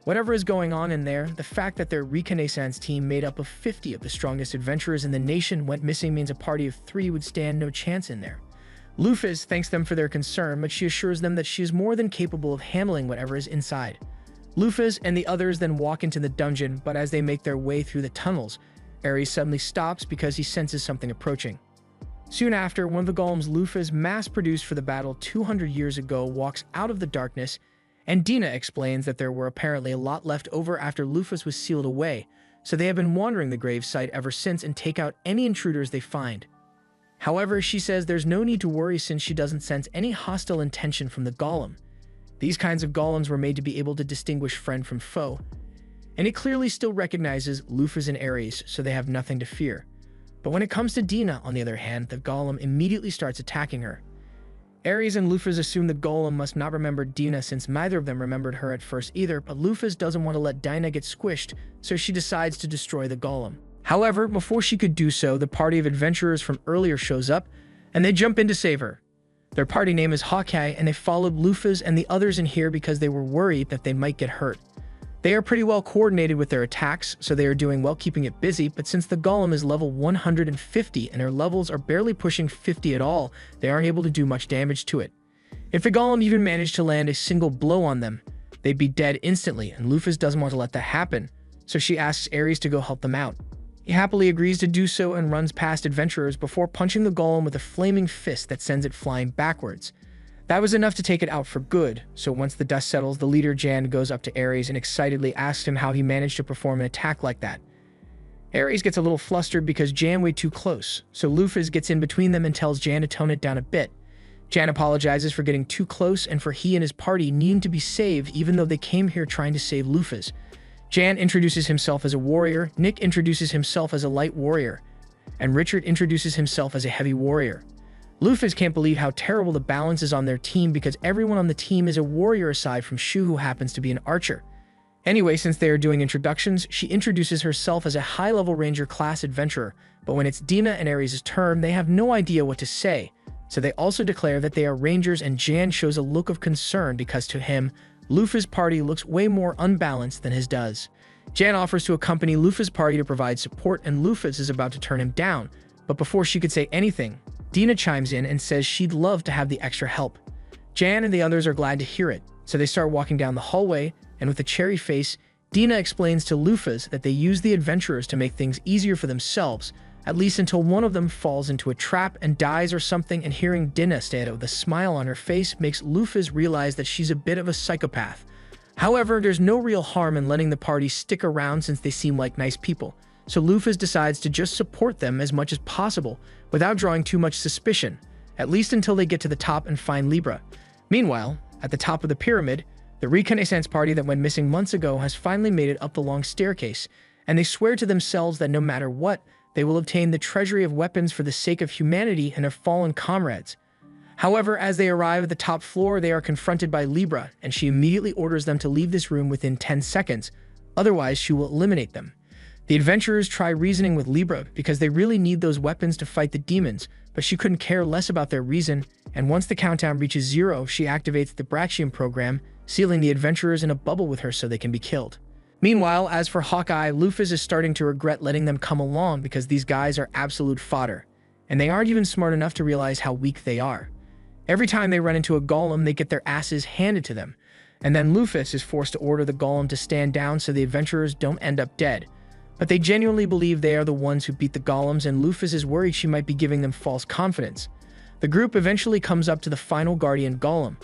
Whatever is going on in there, the fact that their reconnaissance team made up of 50 of the strongest adventurers in the nation went missing means a party of 3 would stand no chance in there. Lufas thanks them for their concern, but she assures them that she is more than capable of handling whatever is inside. Lufas and the others then walk into the dungeon, but as they make their way through the tunnels, Aries suddenly stops because he senses something approaching. Soon after, one of the golems Lufas mass-produced for the battle 200 years ago walks out of the darkness, and Dina explains that there were apparently a lot left over after Lufas was sealed away, so they have been wandering the grave site ever since and take out any intruders they find. However, she says there's no need to worry since she doesn't sense any hostile intention from the golem. These kinds of golems were made to be able to distinguish friend from foe, and it clearly still recognizes Lufas and Aries, so they have nothing to fear. But when it comes to Dina, on the other hand, the golem immediately starts attacking her. Aries and Lufas assume the golem must not remember Dina since neither of them remembered her at first either, but Lufas doesn't want to let Dina get squished, so she decides to destroy the golem. However, before she could do so, the party of adventurers from earlier shows up, and they jump in to save her. Their party name is Hawkeye, and they followed Lufas and the others in here because they were worried that they might get hurt. They are pretty well coordinated with their attacks, so they are doing well keeping it busy, but since the golem is level 150 and their levels are barely pushing 50 at all, they aren't able to do much damage to it. If the golem even managed to land a single blow on them, they'd be dead instantly, and Lufas doesn't want to let that happen, so she asks Aries to go help them out. He happily agrees to do so and runs past adventurers before punching the golem with a flaming fist that sends it flying backwards. That was enough to take it out for good, so once the dust settles, the leader Jan goes up to Aries and excitedly asks him how he managed to perform an attack like that. Aries gets a little flustered because Jan way too close, so Lufas gets in between them and tells Jan to tone it down a bit. Jan apologizes for getting too close and for he and his party needing to be saved even though they came here trying to save Lufas. Jan introduces himself as a warrior, Nick introduces himself as a light warrior, and Richard introduces himself as a heavy warrior. Lufas can't believe how terrible the balance is on their team because everyone on the team is a warrior aside from Shu, who happens to be an archer. Anyway, since they are doing introductions, she introduces herself as a high-level ranger class adventurer, but when it's Dina and Ares' turn, they have no idea what to say, so they also declare that they are rangers, and Jan shows a look of concern because to him, Lufas' party looks way more unbalanced than his does. Jan offers to accompany Lufas' party to provide support, and Lufas is about to turn him down, but before she could say anything, Dina chimes in and says she'd love to have the extra help. Jan and the others are glad to hear it, so they start walking down the hallway, and with a cherry face, Dina explains to Lufas that they use the adventurers to make things easier for themselves, at least until one of them falls into a trap and dies or something, and hearing Dina say it with a smile on her face makes Lufas realize that she's a bit of a psychopath. However, there's no real harm in letting the party stick around since they seem like nice people, so Lufas decides to just support them as much as possible without drawing too much suspicion, at least until they get to the top and find Libra. Meanwhile, at the top of the pyramid, the Reconnaissance party that went missing months ago has finally made it up the long staircase, and they swear to themselves that no matter what, they will obtain the treasury of weapons for the sake of humanity and their fallen comrades. However, as they arrive at the top floor, they are confronted by Libra, and she immediately orders them to leave this room within 10 seconds, otherwise she will eliminate them. The adventurers try reasoning with Libra because they really need those weapons to fight the demons, but she couldn't care less about their reason, and once the countdown reaches 0, she activates the Brachium program, sealing the adventurers in a bubble with her so they can be killed. Meanwhile, as for Hawkeye, Lufas is starting to regret letting them come along because these guys are absolute fodder, and they aren't even smart enough to realize how weak they are. Every time they run into a golem, they get their asses handed to them, and then Lufas is forced to order the golem to stand down so the adventurers don't end up dead. But they genuinely believe they are the ones who beat the golems, and Lufas is worried she might be giving them false confidence. The group eventually comes up to the final Guardian Golem,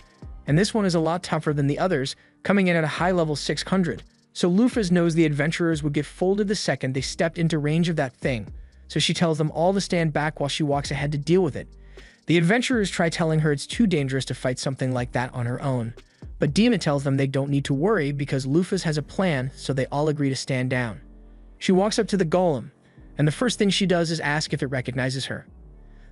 and this one is a lot tougher than the others, coming in at a high level 600, so Lufas knows the adventurers would get folded the second they stepped into range of that thing, so she tells them all to stand back while she walks ahead to deal with it. The adventurers try telling her it's too dangerous to fight something like that on her own, but Dina tells them they don't need to worry because Lufas has a plan, so they all agree to stand down. She walks up to the golem, and the first thing she does is ask if it recognizes her.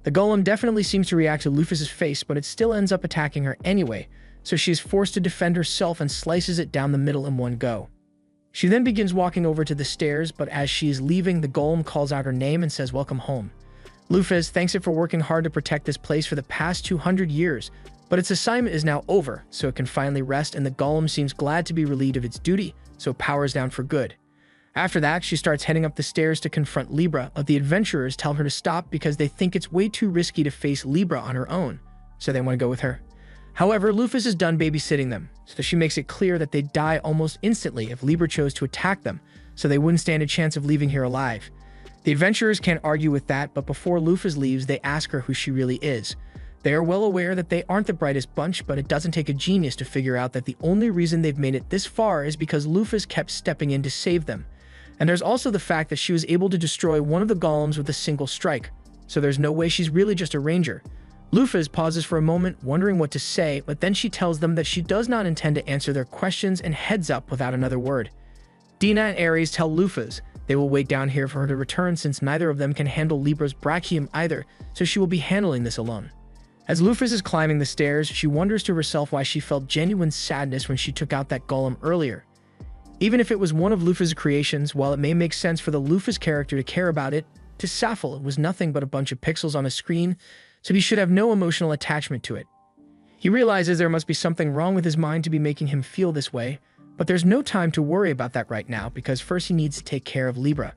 The golem definitely seems to react to Lufas' face, but it still ends up attacking her anyway, so she is forced to defend herself and slices it down the middle in one go. She then begins walking over to the stairs, but as she is leaving, the golem calls out her name and says welcome home. Lufas thanks it for working hard to protect this place for the past 200 years, but its assignment is now over, so it can finally rest, and the golem seems glad to be relieved of its duty, so it powers down for good. After that, she starts heading up the stairs to confront Libra, but the adventurers tell her to stop because they think it's way too risky to face Libra on her own, so they want to go with her. However, Lufas is done babysitting them, so she makes it clear that they'd die almost instantly if Libra chose to attack them, so they wouldn't stand a chance of leaving here alive. The adventurers can't argue with that, but before Lufas leaves, they ask her who she really is. They are well aware that they aren't the brightest bunch, but it doesn't take a genius to figure out that the only reason they've made it this far is because Lufas kept stepping in to save them. And there's also the fact that she was able to destroy one of the golems with a single strike, so there's no way she's really just a ranger. Lufas pauses for a moment, wondering what to say, but then she tells them that she does not intend to answer their questions and heads up without another word. Dina and Ares tell Lufas they will wait down here for her to return since neither of them can handle Libra's Brachium either, so she will be handling this alone. As Lufas is climbing the stairs, she wonders to herself why she felt genuine sadness when she took out that golem earlier. Even if it was one of Lufas' creations, while it may make sense for the Lufas character to care about it, to Maphaahl it was nothing but a bunch of pixels on a screen, so he should have no emotional attachment to it. He realizes there must be something wrong with his mind to be making him feel this way, but there's no time to worry about that right now because first he needs to take care of Libra.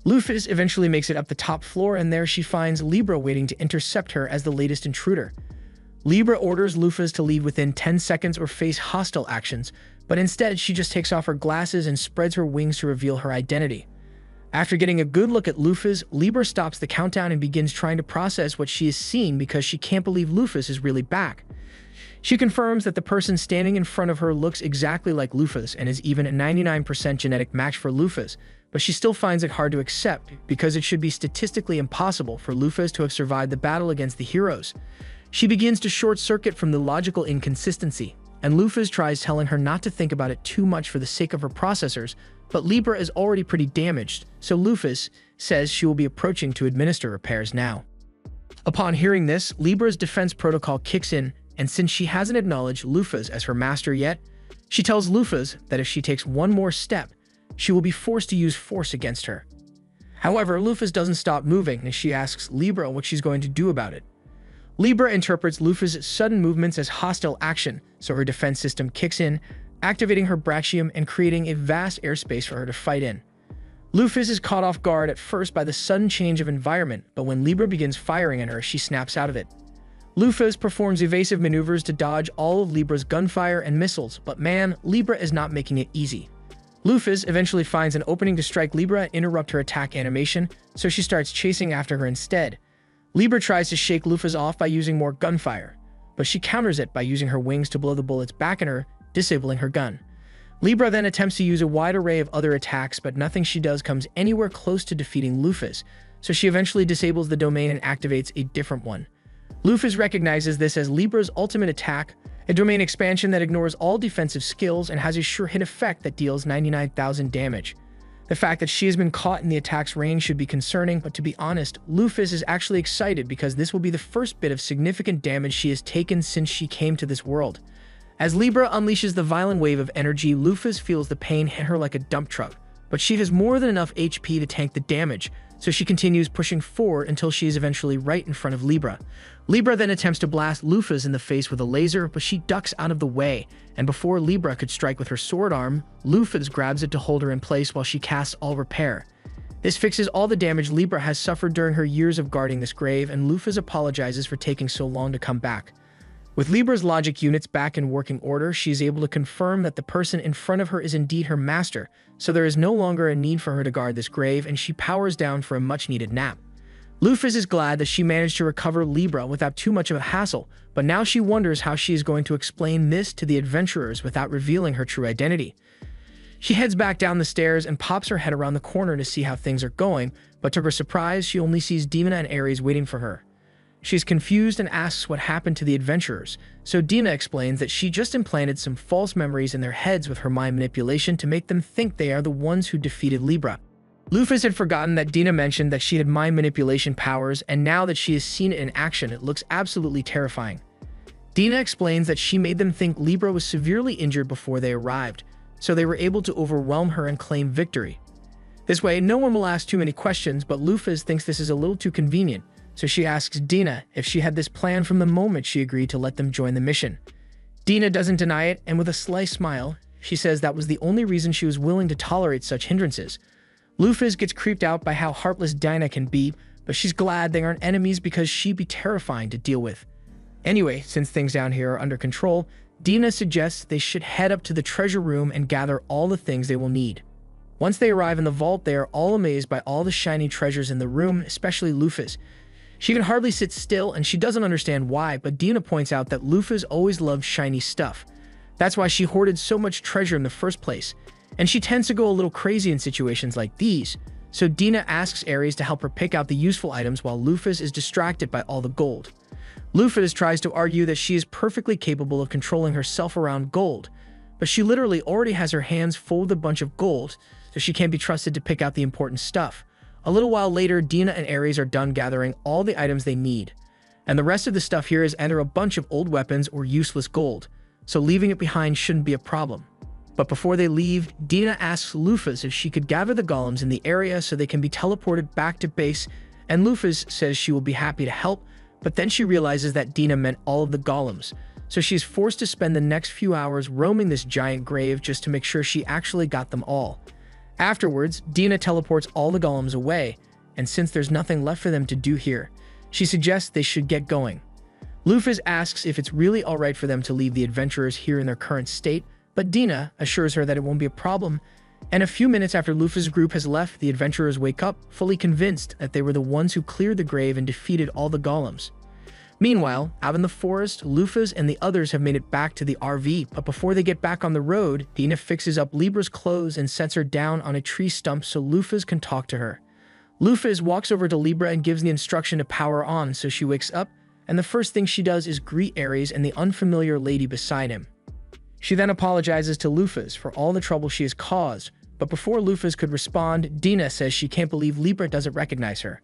Lufas eventually makes it up the top floor, and there she finds Libra waiting to intercept her as the latest intruder. Libra orders Lufas to leave within 10 seconds or face hostile actions, but instead she just takes off her glasses and spreads her wings to reveal her identity. After getting a good look at Lufas, Libra stops the countdown and begins trying to process what she is seeing because she can't believe Lufas is really back. She confirms that the person standing in front of her looks exactly like Lufas and is even a 99% genetic match for Lufas, but she still finds it hard to accept because it should be statistically impossible for Lufas to have survived the battle against the heroes. She begins to short-circuit from the logical inconsistency, and Lufas tries telling her not to think about it too much for the sake of her processors, but Libra is already pretty damaged, so Lufas says she will be approaching to administer repairs now. Upon hearing this, Libra's defense protocol kicks in, and since she hasn't acknowledged Lufas as her master yet, she tells Lufas that if she takes one more step, she will be forced to use force against her. However, Lufas doesn't stop moving as she asks Libra what she's going to do about it. Libra interprets Lufas' sudden movements as hostile action, so her defense system kicks in, activating her brachium and creating a vast airspace for her to fight in. Lufas is caught off guard at first by the sudden change of environment, but when Libra begins firing at her, she snaps out of it. Lufas performs evasive maneuvers to dodge all of Libra's gunfire and missiles, but man, Libra is not making it easy. Lufas eventually finds an opening to strike Libra and interrupt her attack animation, so she starts chasing after her instead. Libra tries to shake Lufas off by using more gunfire, but she counters it by using her wings to blow the bullets back at her, disabling her gun. Libra then attempts to use a wide array of other attacks, but nothing she does comes anywhere close to defeating Lufas, so she eventually disables the domain and activates a different one. Lufas recognizes this as Libra's ultimate attack, a domain expansion that ignores all defensive skills and has a sure hit effect that deals 99,000 damage. The fact that she has been caught in the attack's range should be concerning, but to be honest, Lufas is actually excited because this will be the first bit of significant damage she has taken since she came to this world. As Libra unleashes the violent wave of energy, Lufas feels the pain hit her like a dump truck, but she has more than enough HP to tank the damage, so she continues pushing forward until she is eventually right in front of Libra. Libra then attempts to blast Lufas in the face with a laser, but she ducks out of the way, and before Libra could strike with her sword arm, Lufas grabs it to hold her in place while she casts All Repair. This fixes all the damage Libra has suffered during her years of guarding this grave, and Lufas apologizes for taking so long to come back. With Libra's logic units back in working order, she is able to confirm that the person in front of her is indeed her master, so there is no longer a need for her to guard this grave, and she powers down for a much-needed nap. Lufas is glad that she managed to recover Libra without too much of a hassle, but now she wonders how she is going to explain this to the adventurers without revealing her true identity. She heads back down the stairs and pops her head around the corner to see how things are going, but to her surprise, she only sees Dina and Ares waiting for her. She's confused and asks what happened to the adventurers, so Dina explains that she just implanted some false memories in their heads with her mind manipulation to make them think they are the ones who defeated Libra. Lufas had forgotten that Dina mentioned that she had mind manipulation powers, and now that she has seen it in action, it looks absolutely terrifying. Dina explains that she made them think Libra was severely injured before they arrived, so they were able to overwhelm her and claim victory. This way, no one will ask too many questions, but Lufas thinks this is a little too convenient, so she asks Dina if she had this plan from the moment she agreed to let them join the mission. Dina doesn't deny it, and with a sly smile, she says that was the only reason she was willing to tolerate such hindrances. Lufas gets creeped out by how heartless Dina can be, but she's glad they aren't enemies because she'd be terrifying to deal with. Anyway, since things down here are under control, Dina suggests they should head up to the treasure room and gather all the things they will need. Once they arrive in the vault, they are all amazed by all the shiny treasures in the room, especially Lufas. She can hardly sit still, and she doesn't understand why, but Dina points out that Lufas always loved shiny stuff. That's why she hoarded so much treasure in the first place, and she tends to go a little crazy in situations like these, so Dina asks Ares to help her pick out the useful items while Lufas is distracted by all the gold. Lufas tries to argue that she is perfectly capable of controlling herself around gold, but she literally already has her hands full with a bunch of gold, so she can't be trusted to pick out the important stuff. A little while later, Dina and Ares are done gathering all the items they need, and the rest of the stuff here is either a bunch of old weapons or useless gold, so leaving it behind shouldn't be a problem. But before they leave, Dina asks Lufas if she could gather the golems in the area so they can be teleported back to base, and Lufas says she will be happy to help, but then she realizes that Dina meant all of the golems, so she is forced to spend the next few hours roaming this giant grave just to make sure she actually got them all. Afterwards, Dina teleports all the golems away, and since there's nothing left for them to do here, she suggests they should get going. Lufas asks if it's really alright for them to leave the adventurers here in their current state, but Dina assures her that it won't be a problem, and a few minutes after Lufas' group has left, the adventurers wake up, fully convinced that they were the ones who cleared the grave and defeated all the golems. Meanwhile, out in the forest, Lufas and the others have made it back to the RV, but before they get back on the road, Dina fixes up Libra's clothes and sets her down on a tree stump so Lufas can talk to her. Lufas walks over to Libra and gives the instruction to power on, so she wakes up, and the first thing she does is greet Ares and the unfamiliar lady beside him. She then apologizes to Lufas for all the trouble she has caused, but before Lufas could respond, Dina says she can't believe Libra doesn't recognize her.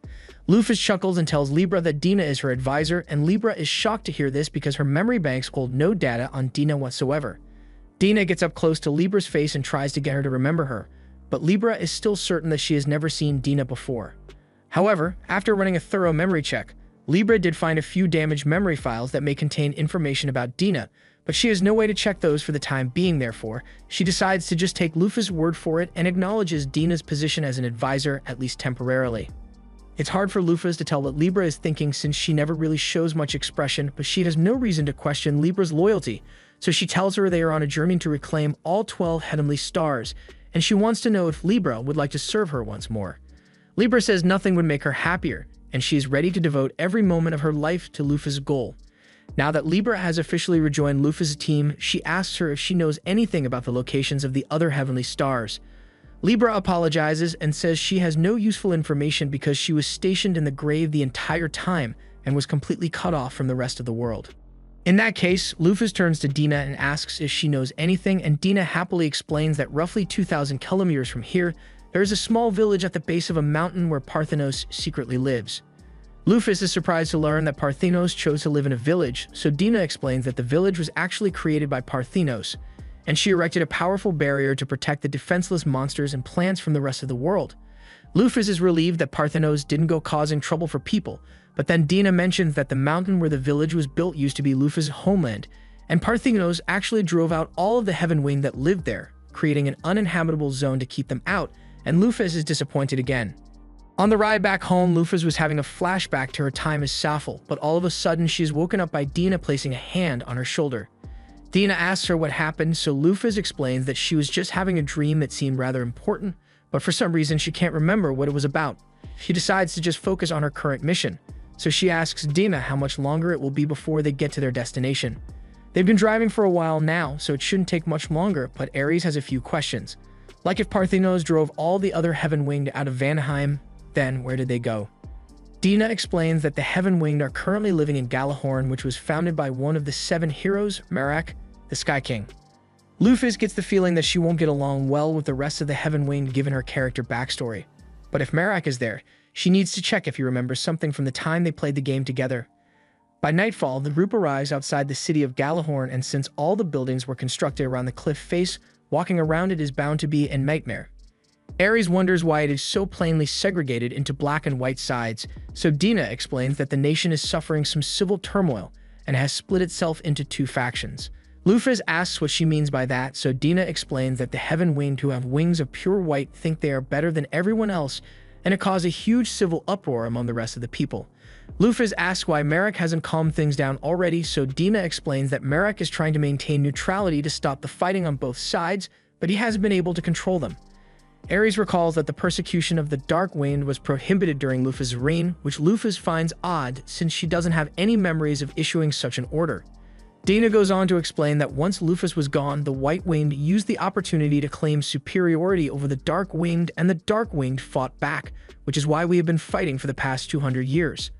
Lufas chuckles and tells Libra that Dina is her advisor, and Libra is shocked to hear this because her memory banks hold no data on Dina whatsoever. Dina gets up close to Libra's face and tries to get her to remember her, but Libra is still certain that she has never seen Dina before. However, after running a thorough memory check, Libra did find a few damaged memory files that may contain information about Dina, but she has no way to check those for the time being. Therefore, she decides to just take Lufas' word for it and acknowledges Dina's position as an advisor, at least temporarily. It's hard for Lufas to tell what Libra is thinking since she never really shows much expression, but she has no reason to question Libra's loyalty, so she tells her they are on a journey to reclaim all 12 heavenly stars, and she wants to know if Libra would like to serve her once more. Libra says nothing would make her happier, and she is ready to devote every moment of her life to Lufas' goal. Now that Libra has officially rejoined Lufas' team, she asks her if she knows anything about the locations of the other heavenly stars. Libra apologizes and says she has no useful information because she was stationed in the grave the entire time and was completely cut off from the rest of the world. In that case, Lufas turns to Dina and asks if she knows anything, and Dina happily explains that roughly 2,000 kilometers from here, there is a small village at the base of a mountain where Parthenos secretly lives. Lufas is surprised to learn that Parthenos chose to live in a village, so Dina explains that the village was actually created by Parthenos, and she erected a powerful barrier to protect the defenseless monsters and plants from the rest of the world. Lufas is relieved that Parthenos didn't go causing trouble for people, but then Dina mentions that the mountain where the village was built used to be Lufas' homeland, and Parthenos actually drove out all of the Heaven Wing that lived there, creating an uninhabitable zone to keep them out, and Lufas is disappointed again. On the ride back home, Lufas was having a flashback to her time as Maphaahl, but all of a sudden she is woken up by Dina placing a hand on her shoulder. Dina asks her what happened, so Lufas explains that she was just having a dream that seemed rather important, but for some reason she can't remember what it was about. She decides to just focus on her current mission, so she asks Dina how much longer it will be before they get to their destination. They've been driving for a while now, so it shouldn't take much longer, but Ares has a few questions. Like if Parthenos drove all the other Heaven Winged out of Vanheim, then where did they go? Dina explains that the Heaven Winged are currently living in Galahorn, which was founded by one of the 7 heroes, Merak, the Sky King. Lufas gets the feeling that she won't get along well with the rest of the Heaven Winged given her character backstory. But if Merak is there, she needs to check if he remembers something from the time they played the game together. By nightfall, the group arrives outside the city of Galahorn, and since all the buildings were constructed around the cliff face, walking around it is bound to be a nightmare. Ares wonders why it is so plainly segregated into black and white sides, so Dina explains that the nation is suffering some civil turmoil and has split itself into 2 factions. Lufas asks what she means by that, so Dina explains that the Heaven Winged who have wings of pure white think they are better than everyone else, and it caused a huge civil uproar among the rest of the people. Lufas asks why Merak hasn't calmed things down already, so Dina explains that Merak is trying to maintain neutrality to stop the fighting on both sides, but he hasn't been able to control them. Ares recalls that the persecution of the Dark Winged was prohibited during Lufas' reign, which Lufas finds odd since she doesn't have any memories of issuing such an order. Dina goes on to explain that once Lufas was gone, the White Winged used the opportunity to claim superiority over the Dark Winged, and the Dark Winged fought back, which is why we have been fighting for the past 200 years.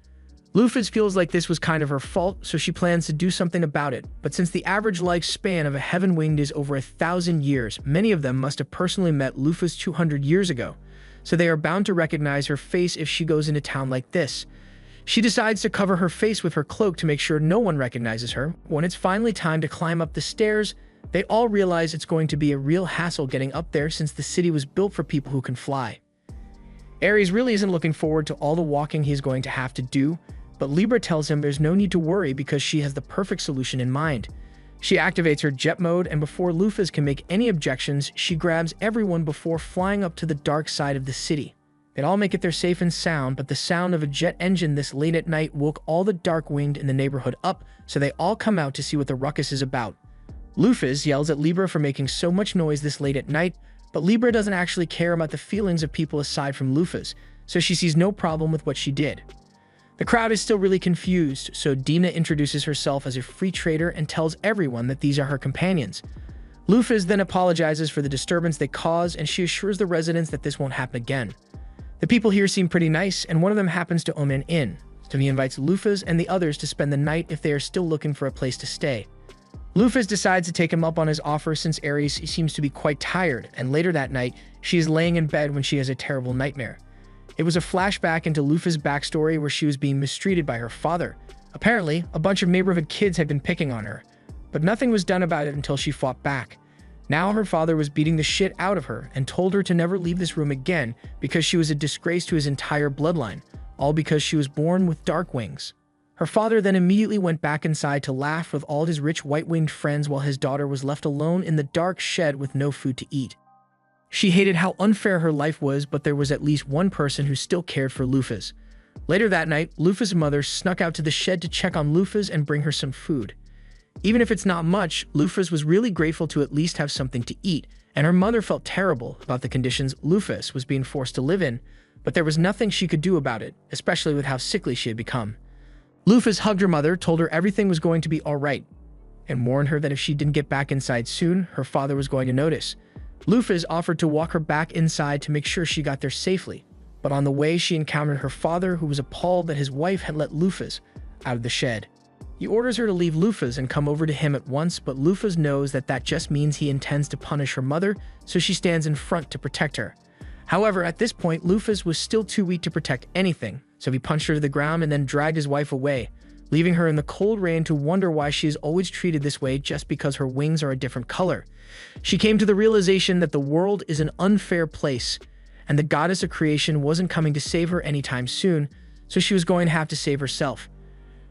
Lufas feels like this was kind of her fault, so she plans to do something about it, but since the average lifespan of a Heaven Winged is over 1,000 years, many of them must have personally met Lufas 200 years ago, so they are bound to recognize her face if she goes into town like this. She decides to cover her face with her cloak to make sure no one recognizes her. When it's finally time to climb up the stairs, they all realize it's going to be a real hassle getting up there since the city was built for people who can fly. Ares really isn't looking forward to all the walking he's going to have to do, but Libra tells him there's no need to worry because she has the perfect solution in mind. She activates her jet mode, and before Lufas can make any objections, she grabs everyone before flying up to the dark side of the city. They all make it there safe and sound, but the sound of a jet engine this late at night woke all the Dark Winged in the neighborhood up, so they all come out to see what the ruckus is about. Lufas yells at Libra for making so much noise this late at night, but Libra doesn't actually care about the feelings of people aside from Lufas, so she sees no problem with what she did. The crowd is still really confused, so Dina introduces herself as a free trader and tells everyone that these are her companions. Lufas then apologizes for the disturbance they caused, and she assures the residents that this won't happen again. The people here seem pretty nice, and one of them happens to own an inn, so he invites Lufas and the others to spend the night if they are still looking for a place to stay. Lufas decides to take him up on his offer since Ares seems to be quite tired, and later that night, she is laying in bed when she has a terrible nightmare. It was a flashback into Lufas' backstory where she was being mistreated by her father. Apparently, a bunch of neighborhood kids had been picking on her, but nothing was done about it until she fought back. Now her father was beating the shit out of her and told her to never leave this room again because she was a disgrace to his entire bloodline, all because she was born with dark wings. Her father then immediately went back inside to laugh with all his rich white-winged friends while his daughter was left alone in the dark shed with no food to eat. She hated how unfair her life was, but there was at least one person who still cared for Lufas. Later that night, Lufas' mother snuck out to the shed to check on Lufas and bring her some food. Even if it's not much, Lufas was really grateful to at least have something to eat, and her mother felt terrible about the conditions Lufas was being forced to live in, but there was nothing she could do about it, especially with how sickly she had become. Lufas hugged her mother, told her everything was going to be alright, and warned her that if she didn't get back inside soon, her father was going to notice. Lufas offered to walk her back inside to make sure she got there safely, but on the way she encountered her father, who was appalled that his wife had let Lufas out of the shed. He orders her to leave Lufas and come over to him at once, but Lufas knows that that just means he intends to punish her mother, so she stands in front to protect her. However, at this point, Lufas was still too weak to protect anything, so he punched her to the ground and then dragged his wife away, leaving her in the cold rain to wonder why she is always treated this way just because her wings are a different color. She came to the realization that the world is an unfair place, and the goddess of creation wasn't coming to save her anytime soon, so she was going to have to save herself.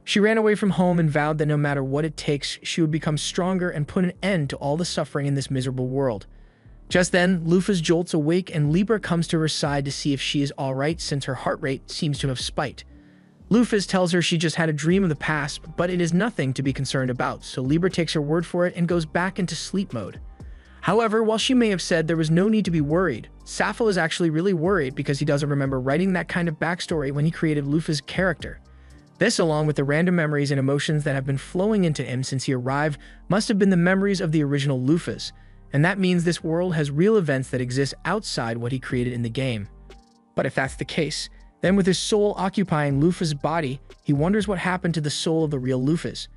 She ran away from home and vowed that no matter what it takes, she would become stronger and put an end to all the suffering in this miserable world. Just then, Lufas jolts awake and Libra comes to her side to see if she is alright since her heart rate seems to have spiked. Lufas tells her she just had a dream of the past, but it is nothing to be concerned about, so Libra takes her word for it and goes back into sleep mode. However, while she may have said there was no need to be worried, Maphaahl is actually really worried because he doesn't remember writing that kind of backstory when he created Lufas' character. This, along with the random memories and emotions that have been flowing into him since he arrived, must have been the memories of the original Lufas, and that means this world has real events that exist outside what he created in the game. But if that's the case, then with his soul occupying Lufas' body, he wonders what happened to the soul of the real Lufas.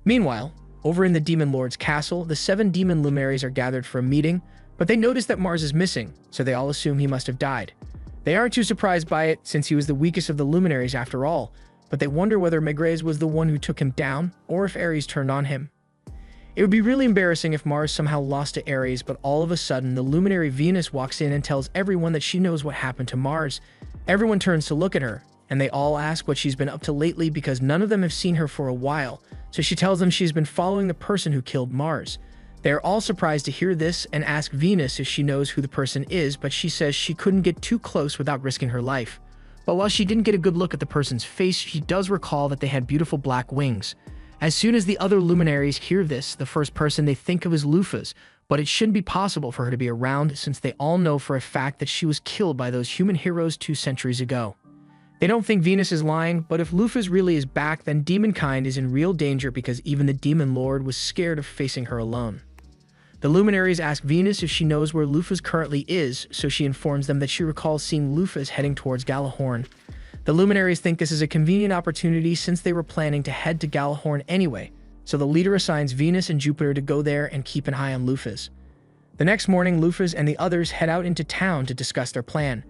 Meanwhile, over in the Demon Lord's castle, the 7 demon luminaries are gathered for a meeting, but they notice that Mars is missing, so they all assume he must have died. They aren't too surprised by it since he was the weakest of the luminaries after all, but they wonder whether Megrez was the one who took him down, or if Ares turned on him. It would be really embarrassing if Mars somehow lost to Ares, but all of a sudden, the luminary Venus walks in and tells everyone that she knows what happened to Mars. Everyone turns to look at her, and they all ask what she's been up to lately because none of them have seen her for a while, so she tells them she's been following the person who killed Mars. They are all surprised to hear this and ask Venus if she knows who the person is, but she says she couldn't get too close without risking her life. But while she didn't get a good look at the person's face, she does recall that they had beautiful black wings. As soon as the other luminaries hear this, the first person they think of is Lufas, but it shouldn't be possible for her to be around since they all know for a fact that she was killed by those human heroes 2 centuries ago. They don't think Venus is lying, but if Lufas really is back, then demonkind is in real danger because even the Demon Lord was scared of facing her alone. The luminaries ask Venus if she knows where Lufas currently is, so she informs them that she recalls seeing Lufas heading towards Gjallarhorn. The luminaries think this is a convenient opportunity since they were planning to head to Gjallarhorn anyway, so the leader assigns Venus and Jupiter to go there and keep an eye on Lufas. The next morning, Lufas and the others head out into town to discuss their plan.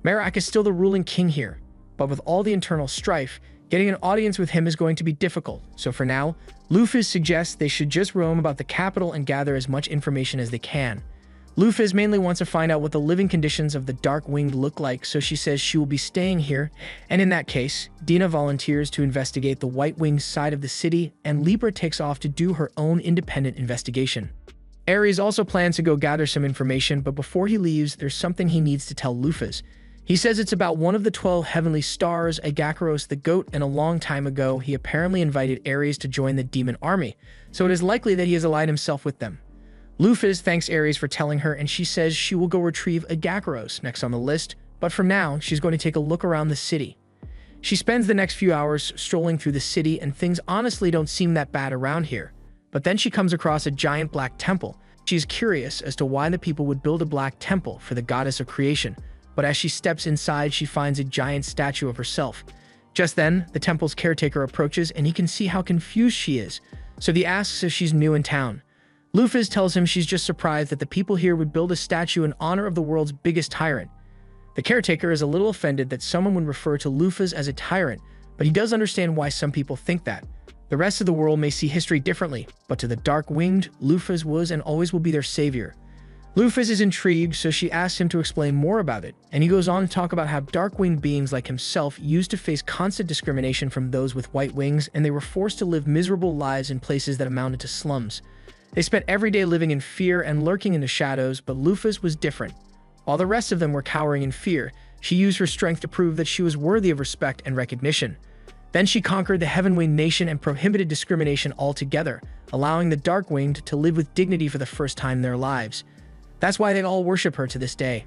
Merak is still the ruling king here, but with all the internal strife, getting an audience with him is going to be difficult, so for now, Lufas suggests they should just roam about the capital and gather as much information as they can. Lufas mainly wants to find out what the living conditions of the Dark Winged look like, so she says she will be staying here, and in that case, Dina volunteers to investigate the White Winged side of the city, and Libra takes off to do her own independent investigation. Ares also plans to go gather some information, but before he leaves, there's something he needs to tell Lufas. He says it's about one of the 12 heavenly stars, Agacaros the goat, and a long time ago, he apparently invited Ares to join the demon army, so it is likely that he has allied himself with them. Lufas thanks Ares for telling her, and she says she will go retrieve Agacaros next on the list, but for now, she's going to take a look around the city. She spends the next few hours strolling through the city, and things honestly don't seem that bad around here. But then she comes across a giant black temple. She is curious as to why the people would build a black temple for the goddess of creation, but as she steps inside, she finds a giant statue of herself. Just then, the temple's caretaker approaches, and he can see how confused she is, so he asks if she's new in town. Lufas tells him she's just surprised that the people here would build a statue in honor of the world's biggest tyrant. The caretaker is a little offended that someone would refer to Lufas as a tyrant, but he does understand why some people think that. The rest of the world may see history differently, but to the Dark-Winged, Lufas was and always will be their savior. Lufas is intrigued, so she asks him to explain more about it, and he goes on to talk about how dark-winged beings like himself used to face constant discrimination from those with white wings, and they were forced to live miserable lives in places that amounted to slums. They spent every day living in fear and lurking in the shadows, but Lufas was different. While the rest of them were cowering in fear, she used her strength to prove that she was worthy of respect and recognition. Then she conquered the Heaven-Winged nation and prohibited discrimination altogether, allowing the Dark-Winged to live with dignity for the first time in their lives. That's why they all worship her to this day.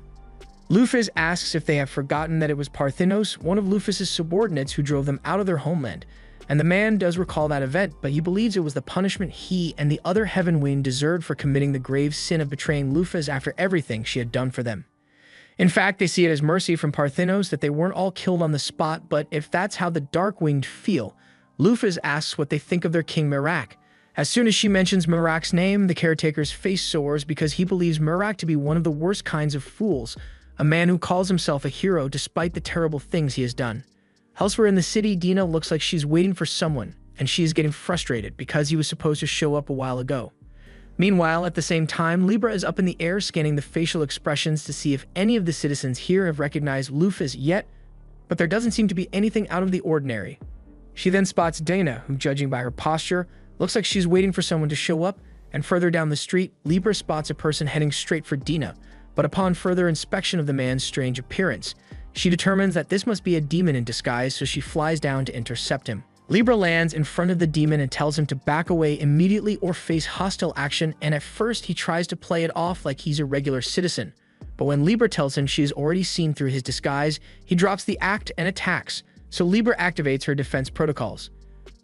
Lufas asks if they have forgotten that it was Parthinos, one of Lufas' subordinates, who drove them out of their homeland. And the man does recall that event, but he believes it was the punishment he and the other Heaven-Winged deserved for committing the grave sin of betraying Lufas after everything she had done for them. In fact, they see it as mercy from Parthinos that they weren't all killed on the spot, but if that's how the Dark-Winged feel, Lufas asks what they think of their king Merak. As soon as she mentions Merak's name, the caretaker's face soars because he believes Merak to be one of the worst kinds of fools, a man who calls himself a hero despite the terrible things he has done. Elsewhere in the city, Dina looks like she's waiting for someone, and she is getting frustrated because he was supposed to show up a while ago. Meanwhile, at the same time, Libra is up in the air scanning the facial expressions to see if any of the citizens here have recognized Lufas yet, but there doesn't seem to be anything out of the ordinary. She then spots Dana, who, judging by her posture, looks like she's waiting for someone to show up, and further down the street, Libra spots a person heading straight for Dina, but upon further inspection of the man's strange appearance, she determines that this must be a demon in disguise, so she flies down to intercept him. Libra lands in front of the demon and tells him to back away immediately or face hostile action, and at first he tries to play it off like he's a regular citizen. But when Libra tells him she has already seen through his disguise, he drops the act and attacks, so Libra activates her defense protocols.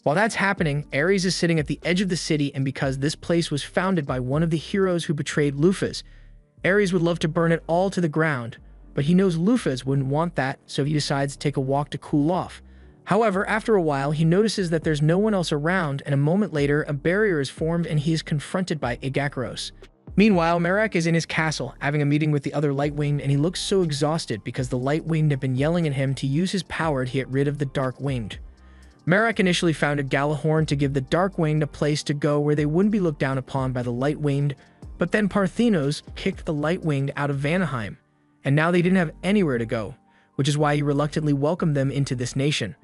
While that's happening, Ares is sitting at the edge of the city, and because this place was founded by one of the heroes who betrayed Lufas, Ares would love to burn it all to the ground, but he knows Lufas wouldn't want that, so he decides to take a walk to cool off. However, after a while, he notices that there's no one else around, and a moment later, a barrier is formed and he is confronted by Exgate. Meanwhile, Merak is in his castle, having a meeting with the other Light-Winged, and he looks so exhausted because the Light-Winged have been yelling at him to use his power to get rid of the Dark-Winged. Merak initially founded Galahorn to give the Dark-Winged a place to go where they wouldn't be looked down upon by the Light-Winged, but then Parthinos kicked the Light-Winged out of Vanaheim, and now they didn't have anywhere to go, which is why he reluctantly welcomed them into this nation.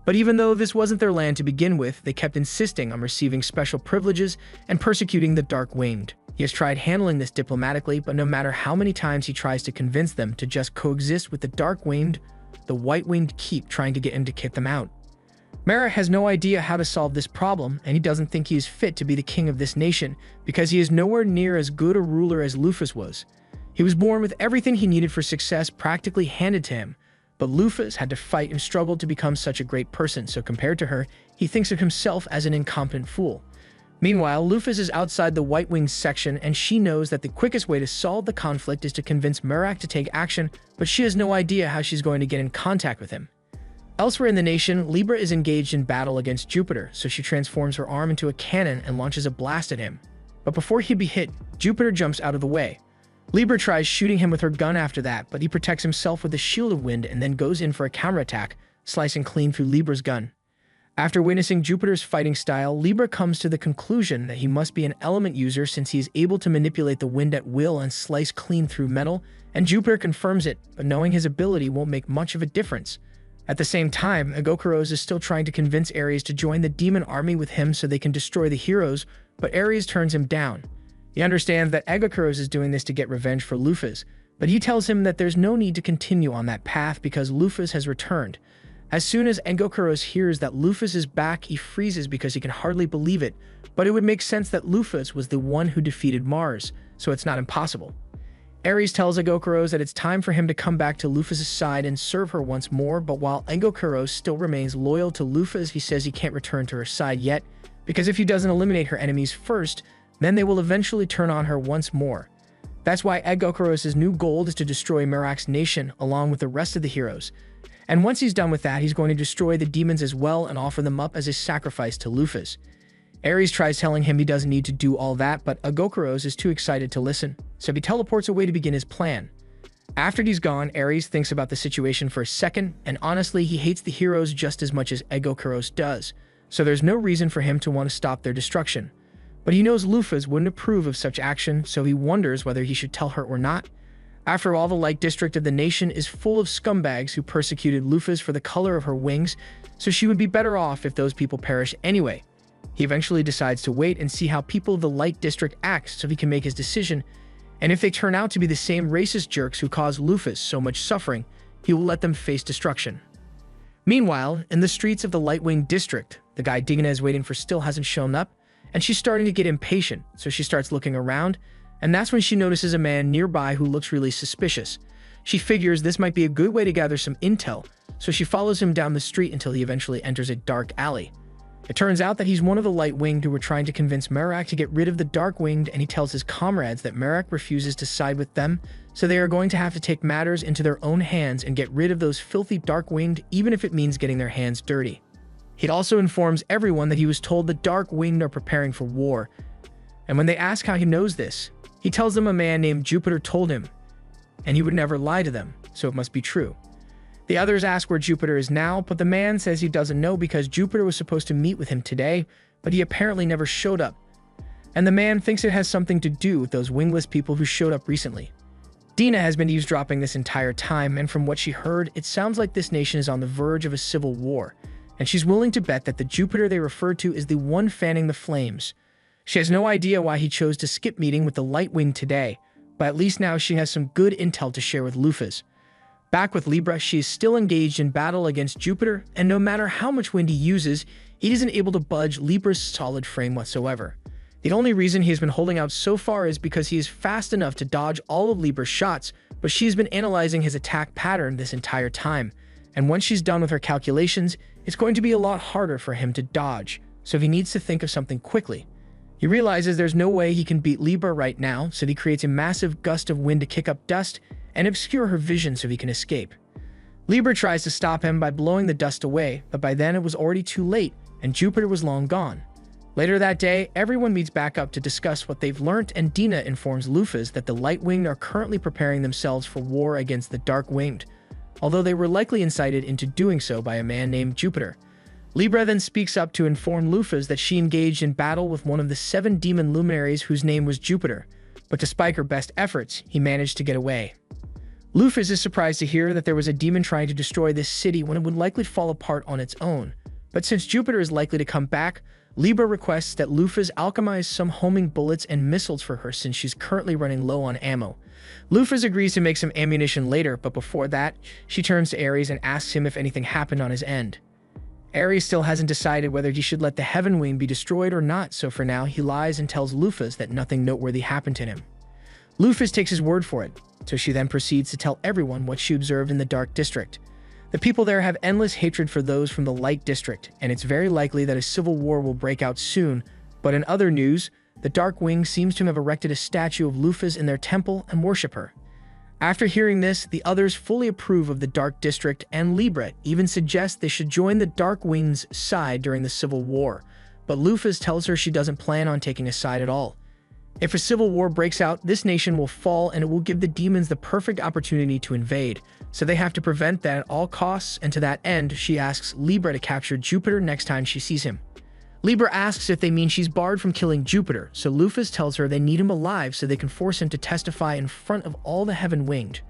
But even though this wasn't their land to begin with, they kept insisting on receiving special privileges and persecuting the Dark-Winged. He has tried handling this diplomatically, but no matter how many times he tries to convince them to just coexist with the Dark-Winged, the White-Winged keep trying to get him to kick them out. Merak has no idea how to solve this problem, and he doesn't think he is fit to be the king of this nation because he is nowhere near as good a ruler as Lufas was. He was born with everything he needed for success practically handed to him, but Lufas had to fight and struggle to become such a great person, so compared to her, he thinks of himself as an incompetent fool. Meanwhile, Lufas is outside the White-Winged section, and she knows that the quickest way to solve the conflict is to convince Merak to take action, but she has no idea how she's going to get in contact with him. Elsewhere in the nation, Libra is engaged in battle against Jupiter, so she transforms her arm into a cannon and launches a blast at him. But before he'd be hit, Jupiter jumps out of the way. Libra tries shooting him with her gun after that, but he protects himself with a shield of wind and then goes in for a counterattack, slicing clean through Libra's gun. After witnessing Jupiter's fighting style, Libra comes to the conclusion that he must be an element user since he is able to manipulate the wind at will and slice clean through metal, and Jupiter confirms it, but knowing his ability won't make much of a difference. At the same time, Exgate is still trying to convince Ares to join the demon army with him so they can destroy the heroes, but Ares turns him down. He understands that Exgate is doing this to get revenge for Lufas, but he tells him that there's no need to continue on that path because Lufas has returned. As soon as Exgate hears that Lufas is back, he freezes because he can hardly believe it, but it would make sense that Lufas was the one who defeated Mars, so it's not impossible. Ares tells Exgate that it's time for him to come back to Lufas' side and serve her once more, but while Exgate still remains loyal to Lufas, he says he can't return to her side yet, because if he doesn't eliminate her enemies first, then they will eventually turn on her once more. That's why Exgate's new goal is to destroy Merak's nation along with the rest of the heroes. And once he's done with that, he's going to destroy the demons as well and offer them up as a sacrifice to Lufas. Ares tries telling him he doesn't need to do all that, but Agokuros is too excited to listen, so he teleports away to begin his plan. After he's gone, Ares thinks about the situation for a second, and honestly, he hates the heroes just as much as Agokuros does, so there's no reason for him to want to stop their destruction. But he knows Lufas wouldn't approve of such action, so he wonders whether he should tell her or not. After all, the Light District of the nation is full of scumbags who persecuted Lufas for the color of her wings, so she would be better off if those people perish anyway. He eventually decides to wait and see how people of the Light District act so he can make his decision, and if they turn out to be the same racist jerks who caused Lufas so much suffering, he will let them face destruction. Meanwhile, in the streets of the Lightwing District, the guy Digna is waiting for still hasn't shown up, and she's starting to get impatient, so she starts looking around, and that's when she notices a man nearby who looks really suspicious. She figures this might be a good way to gather some intel, so she follows him down the street until he eventually enters a dark alley. It turns out that he's one of the Light-Winged who were trying to convince Merak to get rid of the Dark-Winged, and he tells his comrades that Merak refuses to side with them, so they are going to have to take matters into their own hands and get rid of those filthy Dark-Winged, even if it means getting their hands dirty. He also informs everyone that he was told the Dark-Winged are preparing for war, and when they ask how he knows this, he tells them a man named Jupiter told him, and he would never lie to them, so it must be true. The others ask where Jupiter is now, but the man says he doesn't know because Jupiter was supposed to meet with him today, but he apparently never showed up. And the man thinks it has something to do with those wingless people who showed up recently. Dina has been eavesdropping this entire time, and from what she heard, it sounds like this nation is on the verge of a civil war, and she's willing to bet that the Jupiter they refer to is the one fanning the flames. She has no idea why he chose to skip meeting with the Lightwing today, but at least now she has some good intel to share with Lufas. Back with Libra, she is still engaged in battle against Jupiter, and no matter how much wind he uses, he isn't able to budge Libra's solid frame whatsoever. The only reason he has been holding out so far is because he is fast enough to dodge all of Libra's shots, but she's been analyzing his attack pattern this entire time, and once she's done with her calculations, it's going to be a lot harder for him to dodge, so he needs to think of something quickly. He realizes there's no way he can beat Libra right now, so he creates a massive gust of wind to kick up dust and obscure her vision so he can escape. Libra tries to stop him by blowing the dust away, but by then it was already too late, and Jupiter was long gone. Later that day, everyone meets back up to discuss what they've learnt, and Dina informs Lufas that the Lightwinged are currently preparing themselves for war against the Dark-Winged, although they were likely incited into doing so by a man named Jupiter. Libra then speaks up to inform Lufas that she engaged in battle with one of the 7 demon luminaries whose name was Jupiter, but despite her best efforts, he managed to get away. Lufas is surprised to hear that there was a demon trying to destroy this city when it would likely fall apart on its own, but since Jupiter is likely to come back, Libra requests that Lufas alchemize some homing bullets and missiles for her since she's currently running low on ammo. Lufas agrees to make some ammunition later, but before that, she turns to Ares and asks him if anything happened on his end. Ares still hasn't decided whether he should let the Heaven Wing be destroyed or not, so for now he lies and tells Lufas that nothing noteworthy happened to him. Lufas takes his word for it, so she then proceeds to tell everyone what she observed in the Dark District. The people there have endless hatred for those from the Light District, and it's very likely that a civil war will break out soon, but in other news, the Dark Wing seems to have erected a statue of Lufas in their temple and worship her. After hearing this, the others fully approve of the Dark District, and Libra even suggests they should join the Dark Wing's side during the Civil War, but Lufas tells her she doesn't plan on taking a side at all. If a civil war breaks out, this nation will fall and it will give the demons the perfect opportunity to invade, so they have to prevent that at all costs, and to that end, she asks Libra to capture Jupiter next time she sees him. Libra asks if they mean she's barred from killing Jupiter, so Lufas tells her they need him alive so they can force him to testify in front of all the Heaven Winged.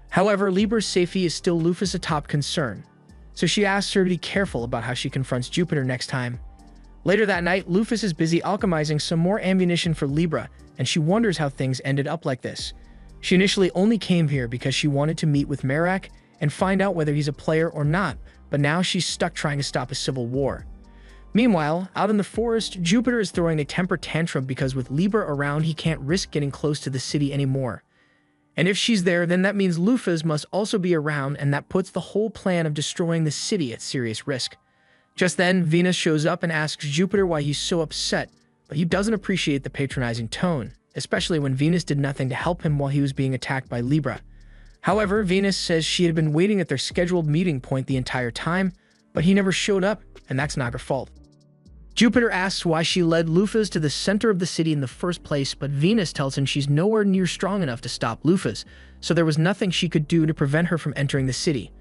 However, Libra's safety is still Lufas' top concern, so she asks her to be careful about how she confronts Jupiter next time. Later that night, Lufas is busy alchemizing some more ammunition for Libra, and she wonders how things ended up like this. She initially only came here because she wanted to meet with Merak and find out whether he's a player or not, but now she's stuck trying to stop a civil war. Meanwhile, out in the forest, Jupiter is throwing a temper tantrum because with Libra around, he can't risk getting close to the city anymore. And if she's there, then that means Lufas must also be around, and that puts the whole plan of destroying the city at serious risk. Just then, Venus shows up and asks Jupiter why he's so upset, but he doesn't appreciate the patronizing tone, especially when Venus did nothing to help him while he was being attacked by Libra. However, Venus says she had been waiting at their scheduled meeting point the entire time, but he never showed up, and that's not her fault. Jupiter asks why she led Lufas to the center of the city in the first place, but Venus tells him she's nowhere near strong enough to stop Lufas, so there was nothing she could do to prevent her from entering the city.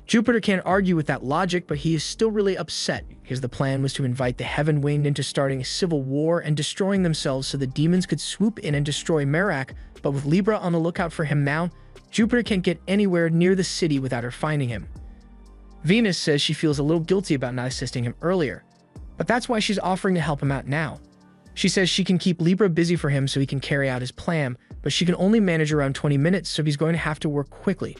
Jupiter can't argue with that logic, but he is still really upset because the plan was to invite the Heaven Winged into starting a civil war and destroying themselves so the demons could swoop in and destroy Merak, but with Libra on the lookout for him now, Jupiter can't get anywhere near the city without her finding him. Venus says she feels a little guilty about not assisting him earlier, but that's why she's offering to help him out now. She says she can keep Libra busy for him so he can carry out his plan, but she can only manage around 20 minutes, so he's going to have to work quickly.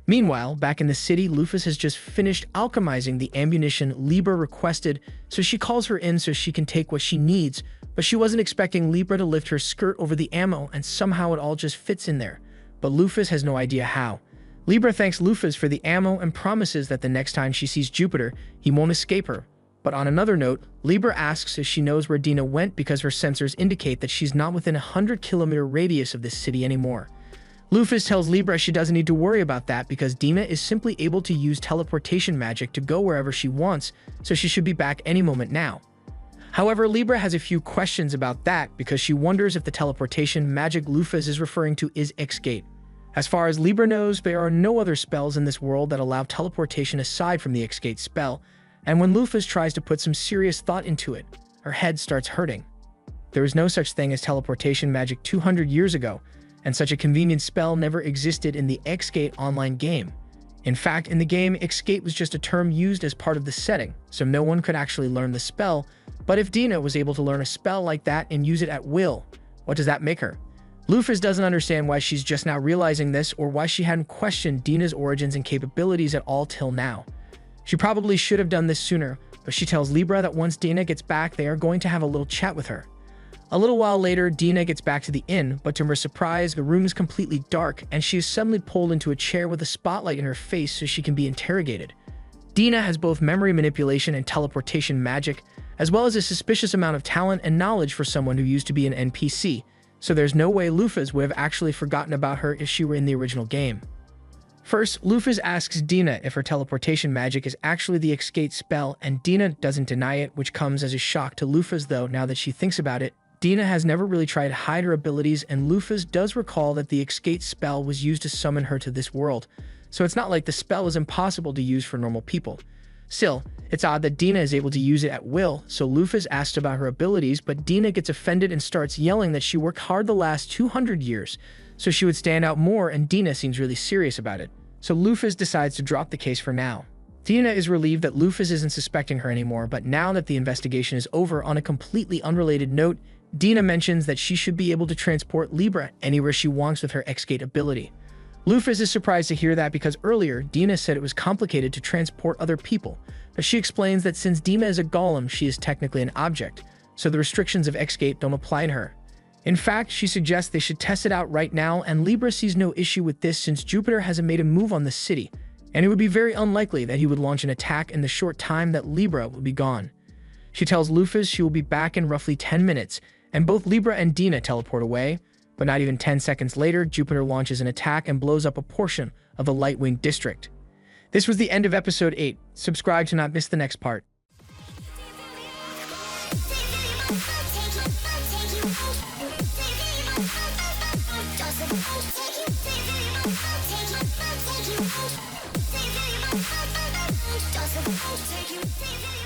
Meanwhile, back in the city, Lufas has just finished alchemizing the ammunition Libra requested, so she calls her in so she can take what she needs, but she wasn't expecting Libra to lift her skirt over the ammo, and somehow it all just fits in there. But Lufas has no idea how. Libra thanks Lufas for the ammo and promises that the next time she sees Jupiter, he won't escape her. But on another note, Libra asks if she knows where Dina went because her sensors indicate that she's not within a 100-kilometer radius of this city anymore. Lufas tells Libra she doesn't need to worry about that because Dina is simply able to use teleportation magic to go wherever she wants, so she should be back any moment now. However, Libra has a few questions about that because she wonders if the teleportation magic Lufas is referring to is Exgate. As far as Libra knows, there are no other spells in this world that allow teleportation aside from the Exgate spell, and when Lufas tries to put some serious thought into it, her head starts hurting. There was no such thing as teleportation magic 200 years ago, and such a convenient spell never existed in the Exgate online game. In fact, in the game, Exgate was just a term used as part of the setting, so no one could actually learn the spell, but if Dina was able to learn a spell like that and use it at will, what does that make her? Lufas doesn't understand why she's just now realizing this or why she hadn't questioned Dina's origins and capabilities at all till now. She probably should have done this sooner, but she tells Libra that once Dina gets back, they are going to have a little chat with her. A little while later, Dina gets back to the inn, but to her surprise, the room is completely dark and she is suddenly pulled into a chair with a spotlight in her face so she can be interrogated. Dina has both memory manipulation and teleportation magic, as well as a suspicious amount of talent and knowledge for someone who used to be an NPC, so there's no way Lufas would have actually forgotten about her if she were in the original game. First, Lufas asks Dina if her teleportation magic is actually the Exgate spell, and Dina doesn't deny it, which comes as a shock to Lufas though. Now that she thinks about it, Dina has never really tried to hide her abilities, and Lufas does recall that the Exgate spell was used to summon her to this world, so it's not like the spell is impossible to use for normal people. Still, it's odd that Dina is able to use it at will, so Lufas asks about her abilities, but Dina gets offended and starts yelling that she worked hard the last 200 years, so she would stand out more, and Dina seems really serious about it. So Lufas decides to drop the case for now. Dina is relieved that Lufas isn't suspecting her anymore, but now that the investigation is over, on a completely unrelated note, Dina mentions that she should be able to transport Libra anywhere she wants with her Exgate ability. Lufas is surprised to hear that because earlier, Dina said it was complicated to transport other people, but she explains that since Dina is a golem, she is technically an object, so the restrictions of Exgate don't apply to her. In fact, she suggests they should test it out right now, and Libra sees no issue with this since Jupiter hasn't made a move on the city, and it would be very unlikely that he would launch an attack in the short time that Libra will be gone. She tells Lufas she will be back in roughly 10 minutes, and both Libra and Dina teleport away, but not even 10 seconds later, Jupiter launches an attack and blows up a portion of the Lightwing district. This was the end of episode 8. Subscribe to not miss the next part. Take you.